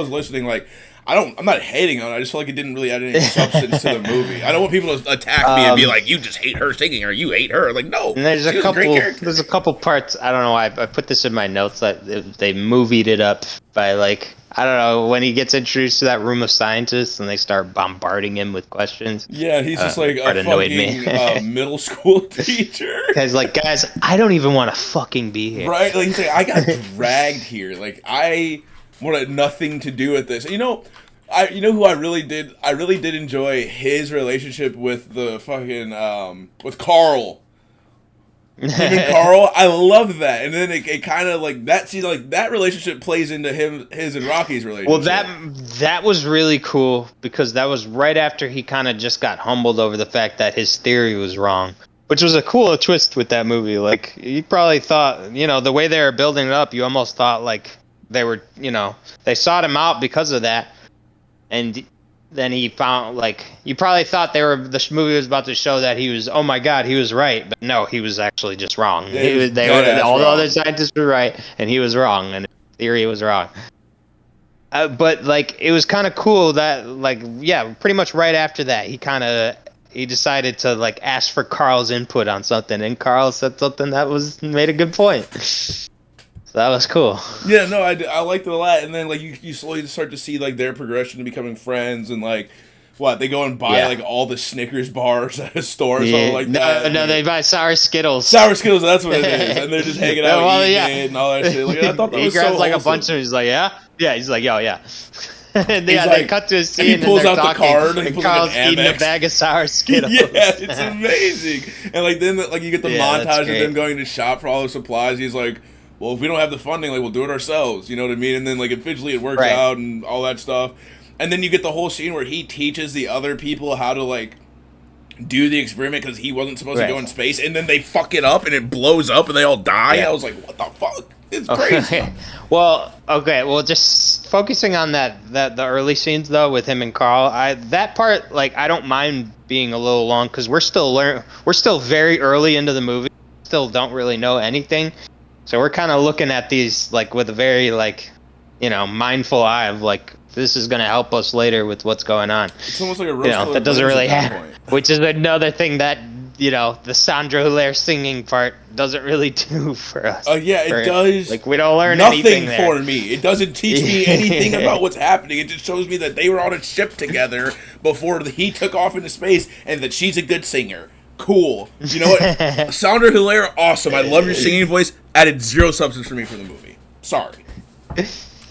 listening, like. I'm not hating on it. I just feel like it didn't really add any substance to the movie. I don't want people to attack me and be like, "You just hate her singing," or "You hate her." Like, no. And there's a couple parts. I don't know why I put this in my notes that they movied it up by like I don't know when he gets introduced to that room of scientists and they start bombarding him with questions. Yeah, he's just like a fucking middle school teacher. Guys, like guys, I don't even want to fucking be here. Right? Like he's like, I got dragged here. Like I wanted nothing to do with this. You know who I really did enjoy his relationship with the fucking with Carl. Him and Carl, I loved that. And then it kind of like that that relationship plays into his and Rocky's relationship. Well, that was really cool because that was right after he kind of just got humbled over the fact that his theory was wrong. Which was a cool twist with that movie. Like you probably thought, the way they were building it up, you almost thought like they were, they sought him out because of that, and then he found you probably thought the movie was about to show that he was, oh my god, he was right, but no, he was actually just wrong. Yeah, all the other scientists were right, and he was wrong, and his theory was wrong. But like it was kind of cool that pretty much right after that he decided to like ask for Carl's input on something, and Carl said something that made a good point. That was cool. Yeah, no, I liked it a lot. And then like you slowly start to see like their progression to becoming friends, and like they go and buy like all the Snickers bars at a store or something like that. No, they buy sour Skittles. Sour Skittles, that's what it is. And they're just hanging out eating it and all that shit. Like, I thought that was so grabs like awesome. A bunch of. He's like, yeah. He's like, yo, yeah. And they cut to a scene. And he pulls out talking, the card and Carl's eating a bag of sour Skittles. Yeah, it's amazing. And like then you get the montage of them going to shop for all the supplies. He's like, well, if we don't have the funding, like we'll do it ourselves. You know what I mean? And then like eventually it works out and all that stuff. And then you get the whole scene where he teaches the other people how to like do the experiment because he wasn't supposed to go in space, and then they fuck it up and it blows up and they all die. I was like, what the fuck? It's crazy. Well, just focusing on the early scenes though with him and Carl, that part like I don't mind being a little long because we're still very early into the movie, still don't really know anything, so we're kind of looking at these like with a very like mindful eye of like this is going to help us later with what's going on. It's almost like a roast that doesn't really happen, which is another thing that the Sandra Hilaire singing part doesn't really do for us. It does. Like we don't learn nothing anything there. For me. It doesn't teach me anything about what's happening. It just shows me that they were on a ship together before he took off into space, and that she's a good singer. Cool. You know what? Sandra Hilaire, awesome. I love your singing voice. Added zero substance for me for the movie. Sorry.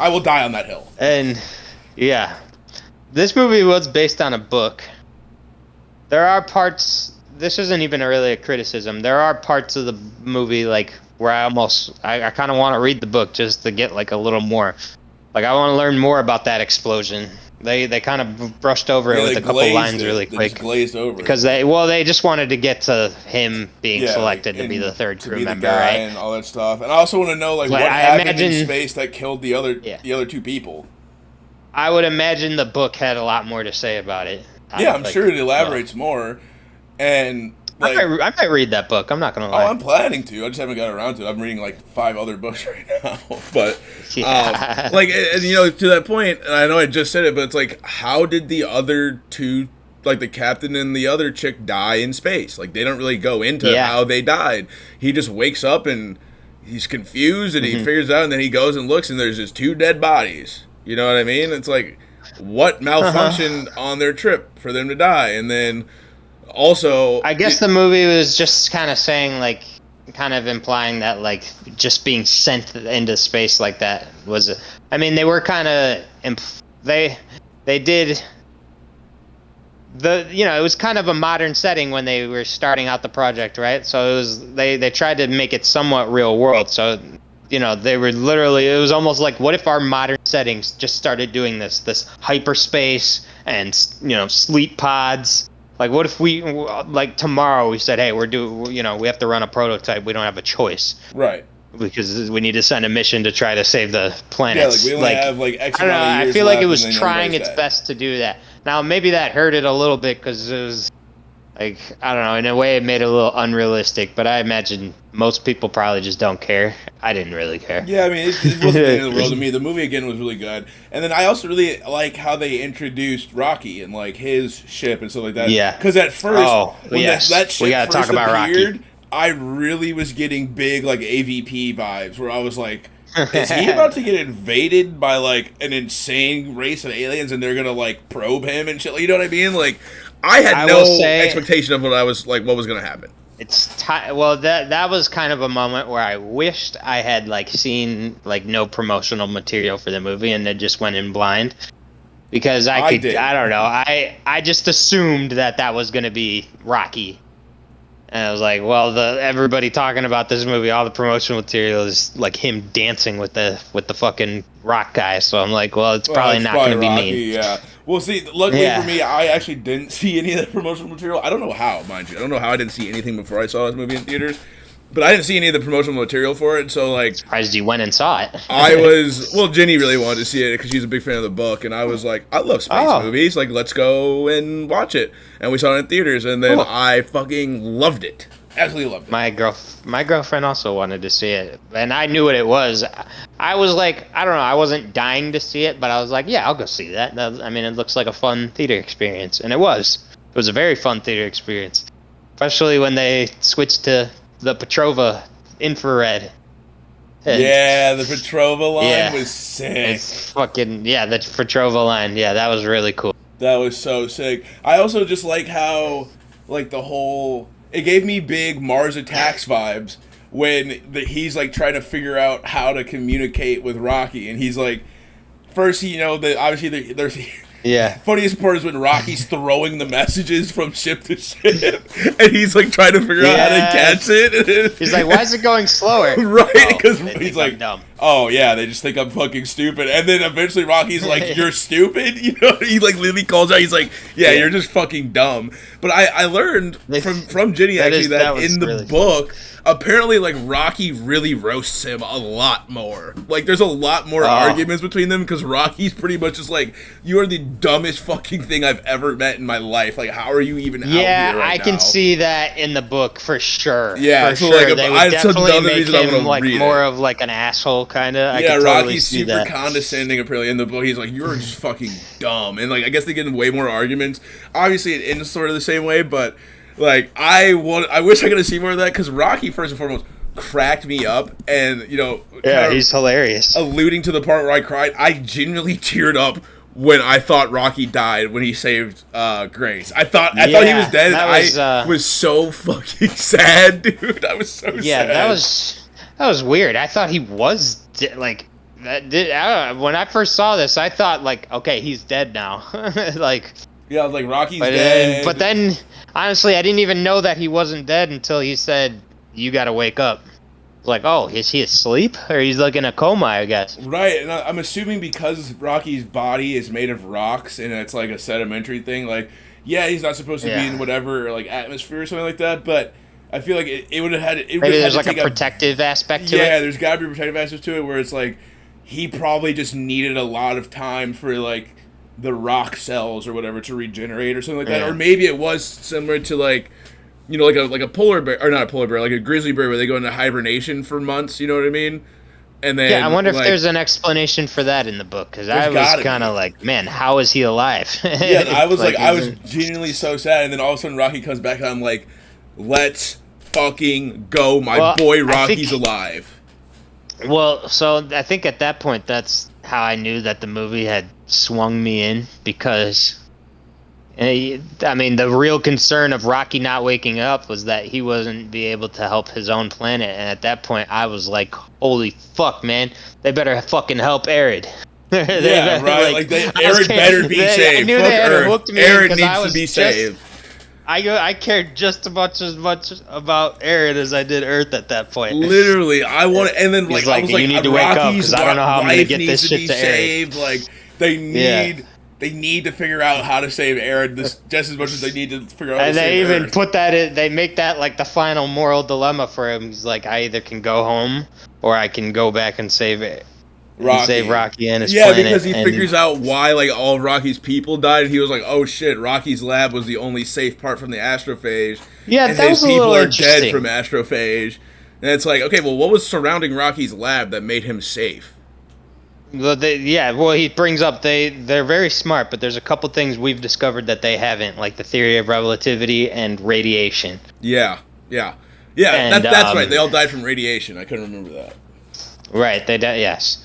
I will die on that hill. And yeah, this movie was based on a book. There are parts. This isn't even really a criticism. There are parts of the movie like where I kind of want to read the book just to get like a little more. Like I want to learn more about that explosion. They kind of brushed over it with a couple lines really quick. They just glazed over because they just wanted to get to him being selected to be the third crew member, right? And all that stuff. And I also want to know like what happened in space that killed the other two people. I would imagine the book had a lot more to say about it. Yeah, I'm sure it elaborates more. And like, I might read that book. I'm not gonna lie. Oh, I'm planning to. I just haven't got around to it. I'm reading like 5 other books right now. But like, and to that point, and I know I just said it, but it's like, how did the other two, like the captain and the other chick, die in space? Like, they don't really go into how they died. He just wakes up and he's confused, and he figures out, and then he goes and looks, and there's just 2 dead bodies. You know what I mean? It's like, what malfunctioned on their trip for them to die? And then also, I guess the movie was just kind of saying like kind of implying that like just being sent into space like that was. I mean, they were kind of they did. It was kind of a modern setting when they were starting out the project, right? So it was they tried to make it somewhat real world. So, they were literally, it was almost like, what if our modern settings just started doing this hyperspace and sleep pods? Like, what if we like tomorrow we said, hey, we have to run a prototype. We don't have a choice, right? Because we need to send a mission to try to save the planet. Yeah, like we only have like X amount of years I feel like it was left, trying its best to do that. Now maybe that hurt it a little bit because it was like, I don't know, in a way it made it a little unrealistic. But I imagine most people probably just don't care. I didn't really care. Yeah, I mean, it wasn't the end of the world to me. The movie again was really good, and then I also really like how they introduced Rocky and like his ship and stuff like that. Yeah, because at first, when that ship we gotta first talk about appeared, Rocky. I really was getting big like AVP vibes, where I was like, is he about to get invaded by like an insane race of aliens and they're gonna like probe him and shit? You know what I mean? Like, I had no expectation of what was gonna happen. Well, that was kind of a moment where I wished I had like seen like no promotional material for the movie and then just went in blind, because I don't know, I just assumed that was gonna be Rocky. And I was like, well, everybody talking about this movie, all the promotional material is like him dancing with the fucking rock guy. So I'm like, well, it's probably not going to be me. Yeah. Well, see, luckily for me, I actually didn't see any of the promotional material. I don't know how, mind you. I don't know how I didn't see anything before I saw this movie in theaters. But I didn't see any of the promotional material for it, so like... Surprised you went and saw it. Jenny really wanted to see it because she's a big fan of the book, and I was like, I love space movies, like, let's go and watch it. And we saw it in theaters, and then I fucking loved it. Absolutely loved it. My girlfriend also wanted to see it, and I knew what it was. I was like, I don't know, I wasn't dying to see it, but I was like, yeah, I'll go see that. I mean, it looks like a fun theater experience, and it was. It was a very fun theater experience, especially when they switched to the Petrova infrared. Yeah, the Petrova line was sick. It's fucking, the Petrova line. Yeah, that was really cool. That was so sick. I also just like how, like, the whole... It gave me big Mars Attacks vibes when he's, like, trying to figure out how to communicate with Rocky. And he's, like... First, obviously, there's... Yeah. Funniest part is when Rocky's throwing the messages from ship to ship, and he's like trying to figure out how to catch it. He's like, "Why is it going slower?" Right? Because he's like, dumb. "Oh yeah, they just think I'm fucking stupid." And then eventually Rocky's like, "You're stupid," He like literally calls out. He's like, "Yeah, you're just fucking dumb." But I learned from Jenny actually that in the really book. Apparently, like, Rocky really roasts him a lot more. Like, there's a lot more arguments between them because Rocky's pretty much just like, you are the dumbest fucking thing I've ever met in my life. Like, how are you even out here right now? I can see that in the book for sure. Yeah, for sure. They would definitely make him like more of like an asshole kind of. Yeah, Rocky's super condescending apparently in the book. He's like, you're just fucking dumb. And like, I guess they get in way more arguments. Obviously, it ends sort of the same way, but... Like, I wish I could have seen more of that, because Rocky, first and foremost, cracked me up, and, he's hilarious. Alluding to the part where I cried, I genuinely teared up when I thought Rocky died when he saved Grace. I thought he was dead, and I was so fucking sad, dude. I was so sad. Yeah, that was weird. I thought he was like... when I first saw this, I thought, like, okay, he's dead now. Like... Yeah, I was like, Rocky's dead. But then, honestly, I didn't even know that he wasn't dead until he said, you gotta wake up. Like, oh, is he asleep? Or he's like in a coma, I guess. Right, and I'm assuming because Rocky's body is made of rocks and it's like a sedimentary thing, like, yeah, he's not supposed to be in whatever, like, atmosphere or something like that, but I feel like it would have had... Maybe there's like a protective aspect to it? Yeah, there's gotta be a protective aspect to it where it's like, he probably just needed a lot of time for, like, the rock cells or whatever to regenerate or something like that, or maybe it was similar to like a polar bear, or not a polar bear, like a grizzly bear where they go into hibernation for months. You know what I mean? And then I wonder if there's an explanation for that in the book, because I was kind of like, man, how is he alive? Yeah, I was like I was genuinely so sad, and then all of a sudden Rocky comes back and I'm like, let's fucking go, my boy Rocky's alive. Well, so I think at that point, that's how I knew that the movie had swung me in, because I mean, the real concern of Rocky not waking up was that he wasn't be able to help his own planet, and at that point, I was like, "Holy fuck, man! They better fucking help Arid." Yeah, right. Like Arid better be saved. I knew fuck they had Earth. hooked me Arid in needs I was to be saved. I cared just as much about Arid as I did Earth at that point. Literally, I want, and then like I was like, you need to wake up because I don't know how I'm gonna get this shit to saved. Like they need. They need to figure out how to save Arid just as much as they need to figure out how to save Earth. And they even put that in, they make that like the final moral dilemma for him. He's like, I either can go home or I can go back and save it. Save Rocky and his planet. Yeah, because he figures out why like all of Rocky's people died, and he was like, "Oh shit, Rocky's lab was the only safe part from the astrophage." Yeah, and that was his people a little are interesting. dead from astrophage, and it's like, okay, well, what was surrounding Rocky's lab that made him safe? Well, he brings up they're very smart, but there's a couple things we've discovered that they haven't, like the theory of relativity and radiation. Yeah. And, that's right. They all died from radiation. I couldn't remember that. Right, they died. Yes.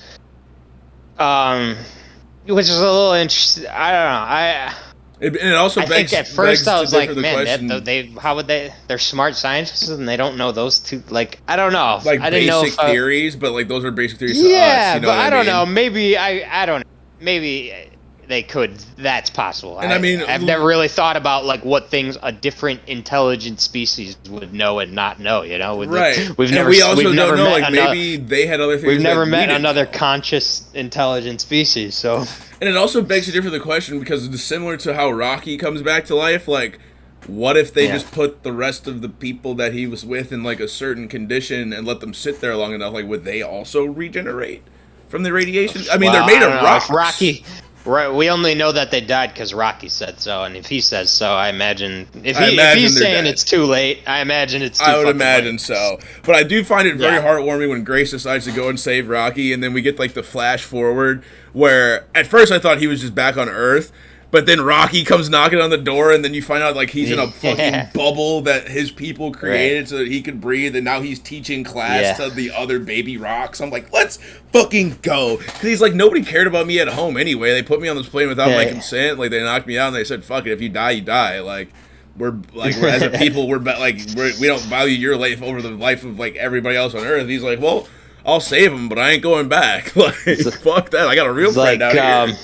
Which is a little interesting. I don't know. It also I think at first I was like, man, how would they? They're smart scientists and they don't know those two. Like, I don't know. Like I didn't basic know theories, but like those are basic theories to us. Yeah, you know but I don't mean? know. Maybe I don't. Maybe they could. That's possible. And I mean, I've never really thought about like what things a different intelligent species would know and not know. You know, right? We also don't know. Like maybe they had other things. We've never met another conscious, intelligent species. So. And it also begs to differ the question because it's similar to how Rocky comes back to life. Like, what if they just put the rest of the people that he was with in like a certain condition and let them sit there long enough? Like, would they also regenerate from the radiation? I mean, they're made of rocks. Rocky, right? We only know that they died because Rocky said so, and if he says so, I imagine if he's saying dead. It's too late, I imagine it's too I would imagine late. so. But I do find it very heartwarming when Grace decides to go and save Rocky, and then we get like the flash forward where at first I thought he was just back on Earth, but then Rocky comes knocking on the door, and then you find out like he's in a fucking bubble that his people created so that he could breathe, and now he's teaching class to the other baby rocks. I'm like, let's fucking go. Because he's like, nobody cared about me at home anyway. They put me on this plane without my consent. Like, they knocked me out, and they said, fuck it, if you die, you die. Like, we're as a people, we don't value your life over the life of like everybody else on Earth. He's like, well, I'll save him, but I ain't going back. Like, fuck that. I got a real friend out here.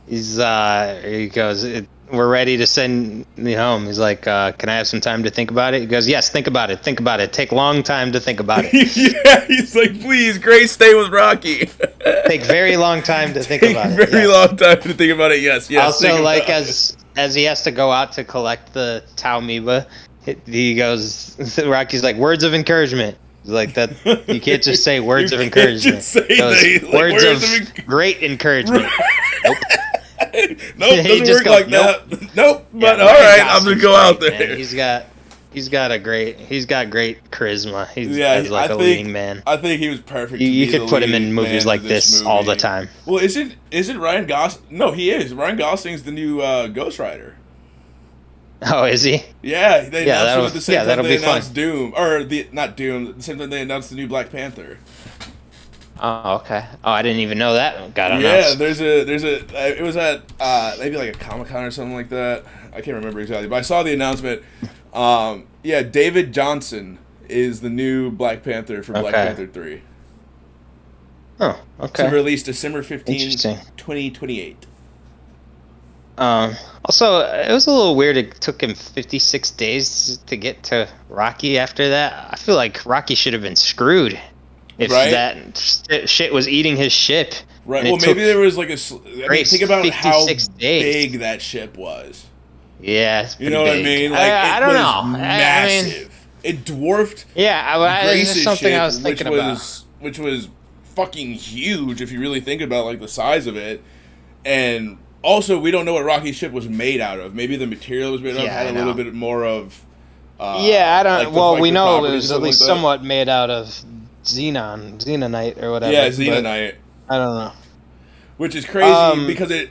He goes, we're ready to send me home. He's like, can I have some time to think about it? He goes, yes, think about it. Take long time to think about it. Yeah, he's like, please, Grace, stay with Rocky. Take very long time to think about it. Very long time to think about it, yes. Also, like, as he has to go out to collect the Tau Amoeba, he goes, Rocky's like, words of encouragement. Like that, you can't just say words of encouragement. Words of great encouragement. Nope. Nope, doesn't work like that. Nope. But all right, I'm gonna go out there. Man. He's got great charisma. He's like a leading man. I think he was perfect. You could put him in movies like this all the time. Well, isn't Ryan Gosling? No, he is. Ryan Gosling's the new Ghost Rider. Oh, is he? Yeah, they announced him at the same time they announced fun. Doom, or not Doom. At the same time they announced the new Black Panther. Oh, okay. Oh, I didn't even know that got announced. Yeah, it was at maybe like a Comic-Con or something like that. I can't remember exactly, but I saw the announcement. David Johnson is the new Black Panther for Black Panther 3. Oh, okay. To release December 15, 2028. Also, it was a little weird. It took him 56 days to get to Rocky after that. I feel like Rocky should have been screwed if that shit was eating his ship. Right. Well, maybe there was like think about how big that ship was. Yeah, it's you know what I mean? Like, I don't know. Massive. It dwarfed. Yeah, Grace's something ship, I was thinking about. Which was fucking huge if you really think about like the size of it, and. Also, we don't know what Rocky's ship was made out of. Maybe the material it was made out of had a little bit more of... I don't... we know it was at least somewhat made out of xenonite or whatever. Yeah, xenonite. I don't know. Which is crazy because it...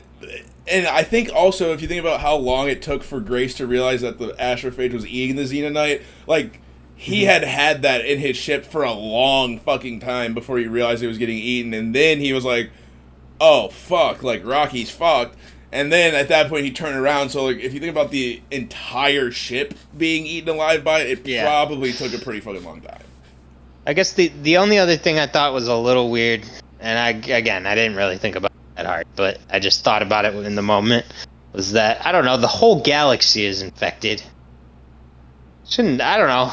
And I think also, if you think about how long it took for Grace to realize that the astrophage was eating the xenonite, like, he had that in his ship for a long fucking time before he realized it was getting eaten, and then he was like... oh, fuck, like, Rocky's fucked. And then at that point he turned around. So like, if you think about the entire ship being eaten alive by it, probably took a pretty fucking long time. I guess the only other thing I thought was a little weird, and I didn't really think about it that hard, but I just thought about it in the moment, was that, I don't know, the whole galaxy is infected. I don't know.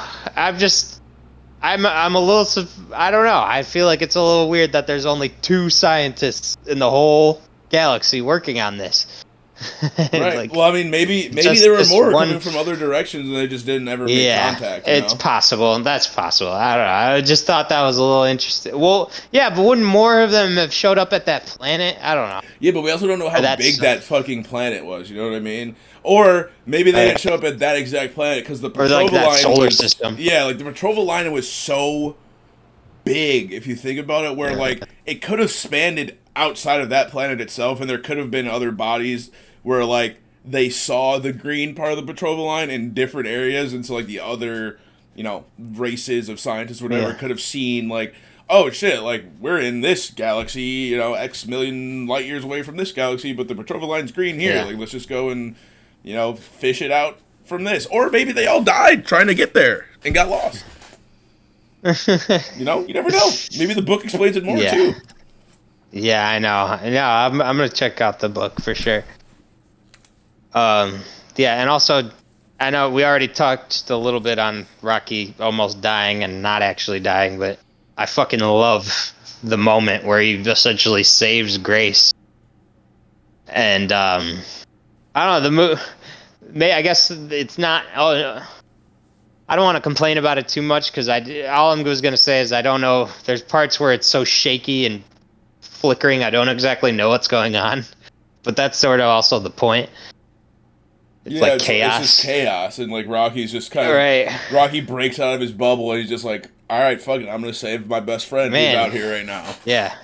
I'm a little, I don't know. I feel like it's a little weird that there's only 2 scientists in the whole galaxy working on this. Right. Like, well, I mean, maybe there were more coming from other directions and they just didn't ever make contact. It's possible. That's possible. I don't know. I just thought that was a little interesting. Well, yeah, but wouldn't more of them have showed up at that planet? I don't know. Yeah, but we also don't know how big that fucking planet was. You know what I mean? Or maybe they didn't show up at that exact planet because the Petrova line solar system. Yeah, like the Petrova line was so big, if you think about it, where like it could have spanned outside of that planet itself, and there could have been other bodies where like they saw the green part of the Petrova line in different areas, and so like the other, you know, races of scientists or whatever could have seen like, oh shit, like we're in this galaxy, you know, X million light years away from this galaxy, but the Petrova line's green here. Like let's just go and, you know, fish it out from this. Or maybe they all died trying to get there and got lost. You know, you never know. Maybe the book explains it more too. Yeah, I know. Yeah, I'm gonna check out the book for sure. Yeah, and also, I know we already talked a little bit on Rocky almost dying and not actually dying, but I fucking love the moment where he essentially saves Grace. And I don't know, I guess it's not. I don't want to complain about it too much because all I was gonna say is I don't know. There's parts where it's so shaky and flickering. I don't exactly know what's going on, but that's sort of also the point. It's like chaos. It's just chaos, and like Rocky's just kind of Rocky breaks out of his bubble, and he's just like, "All right, fuck it, I'm gonna save my best friend who's out here right now." Yeah.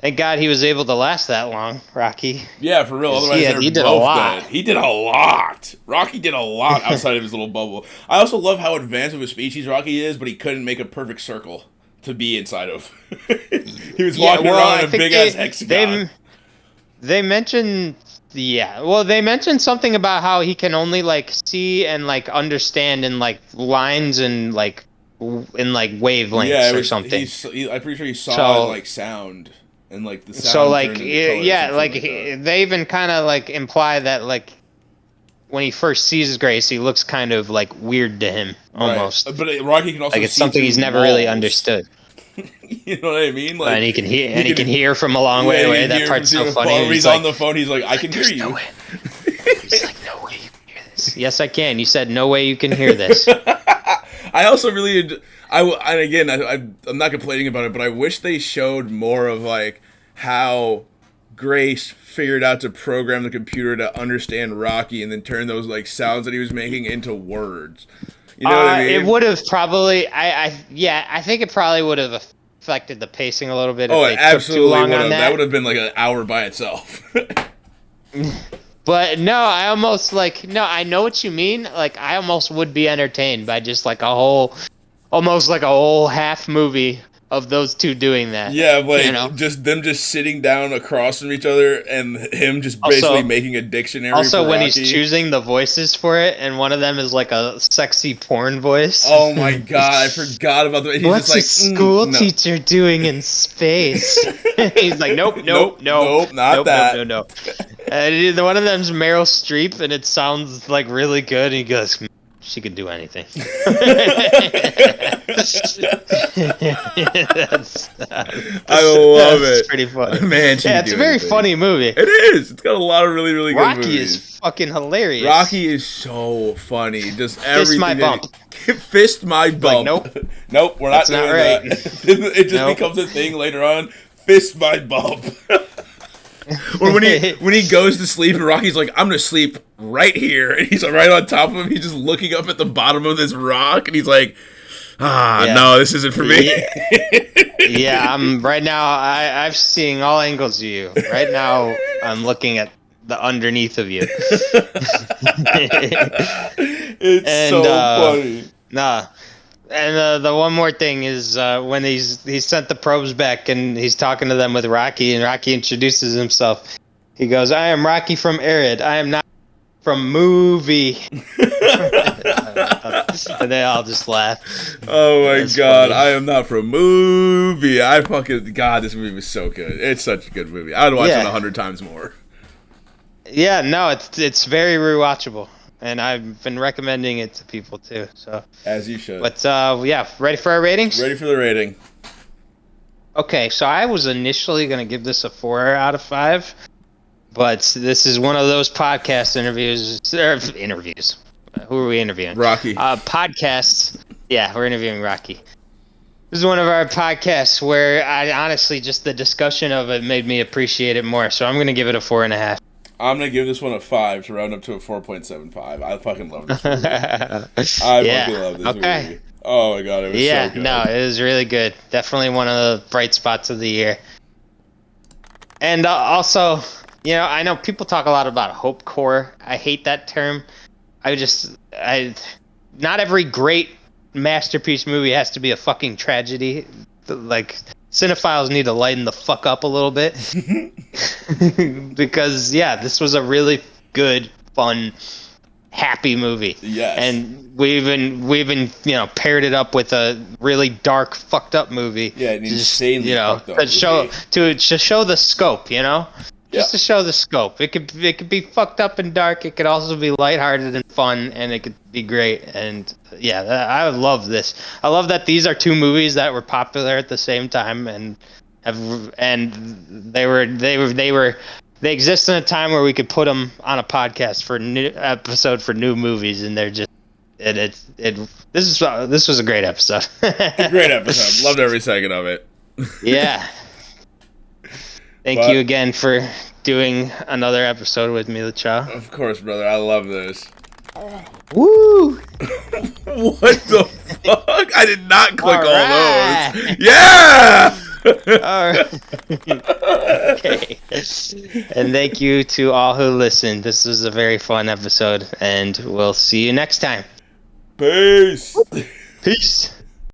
Thank God he was able to last that long, Rocky. Yeah, for real. Otherwise, he did a lot. He did a lot. Rocky did a lot outside of his little bubble. I also love how advanced of a species Rocky is, but he couldn't make a perfect circle to be inside of. He was walking around in a big ass hexagon. They mentioned. Yeah, well, they mentioned something about how he can only like see and like understand in like lines and like in like wavelengths or something. I'm pretty sure he saw in, like sound and like the sound. So like they even kind of like imply that like when he first sees Grace, he looks kind of like weird to him almost. Right. But Rocky can also like it's something he's never really understoed. You know what I mean? Like, and he can hear, he can hear from a long way away. That part's so funny. When he's on the phone, he's like, "I can hear you." He's like, "No way you can hear this." Yes, I can. You said, "No way you can hear this." I also really, and again, I'm not complaining about it, but I wish they showed more of like how Grace figured out to program the computer to understand Rocky and then turn those like sounds that he was making into words. You know what I mean? It would have probably, I think it probably would have affected the pacing a little bit. If they absolutely took too long on that. That would have been like an hour by itself. But no, I know what you mean. Like, I almost would be entertained by just like almost like a whole half movie of those two doing that. Yeah, like just them just sitting down across from each other and him just basically making a dictionary. Also, for when Rocky. He's choosing the voices for it, and one of them is like a sexy porn voice. Oh my god, I forgot about the. What's a school teacher doing in space? He's like, nope, not that. No. And one of them's Meryl Streep, and it sounds like really good. And he goes, "She could do anything." I love it. It's pretty funny. Man, it's a very funny movie. It is. It's got a lot of really, really good movies. Rocky is fucking hilarious. Rocky is so funny. Just everything. Fist my bump. Fist my bump. Like, nope, we're not That's doing not right. that. It just becomes a thing later on. Fist my bump. Or when he goes to sleep and Rocky's like, "I'm gonna sleep right here," and he's right on top of him. He's just looking up at the bottom of this rock, and he's like, "No, this isn't for me." Yeah, I'm right now. I'm seeing all angles of you. Right now, I'm looking at the underneath of you. It's so funny. Nah. And the one more thing is when he sent the probes back and he's talking to them with Rocky, and Rocky introduces himself. He goes, I am Rocky from Arid. I am not from movie. And they all just laugh. Oh my god, funny. I am not from movie. God, this movie was so good. It's such a good movie. I would watch it 100 times more. Yeah, no, it's very rewatchable. And I've been recommending it to people too. So as you should. But ready for our ratings? Ready for the rating. Okay, so I was initially going to give this a 4 out of 5. But this is one of those podcast interviews. Who are we interviewing? Rocky. Podcasts. Yeah, we're interviewing Rocky. This is one of our podcasts where I honestly, just the discussion of it made me appreciate it more. So I'm going to give it a 4.5. I'm going to give this one a 5 to round up to a 4.75. I fucking love this movie. Fucking love this movie. Oh my god, it was so good. No, it was really good. Definitely one of the bright spots of the year. And also... I know people talk a lot about hopecore. I hate that term. Not every great masterpiece movie has to be a fucking tragedy. Like, cinephiles need to lighten the fuck up a little bit. Because, this was a really good, fun, happy movie. Yes. And we even paired it up with a really dark, fucked up movie. Yeah, an insanely fucked up to show the scope, Just to show the scope. It could be fucked up and dark. It could also be lighthearted and fun, and it could be great. And I love this. I love that these are two movies that were popular at the same time, and they exist in a time where we could put them on a podcast for for new movies, and they're just this was a great episode. A great episode. Loved every second of it. Yeah. Thank you again for doing another episode with me, LaChaw. Of course, brother. I love this. Woo! What the fuck? I did not click all those. Yeah! All right. Okay. And thank you to all who listened. This was a very fun episode, and we'll see you next time. Peace. Peace.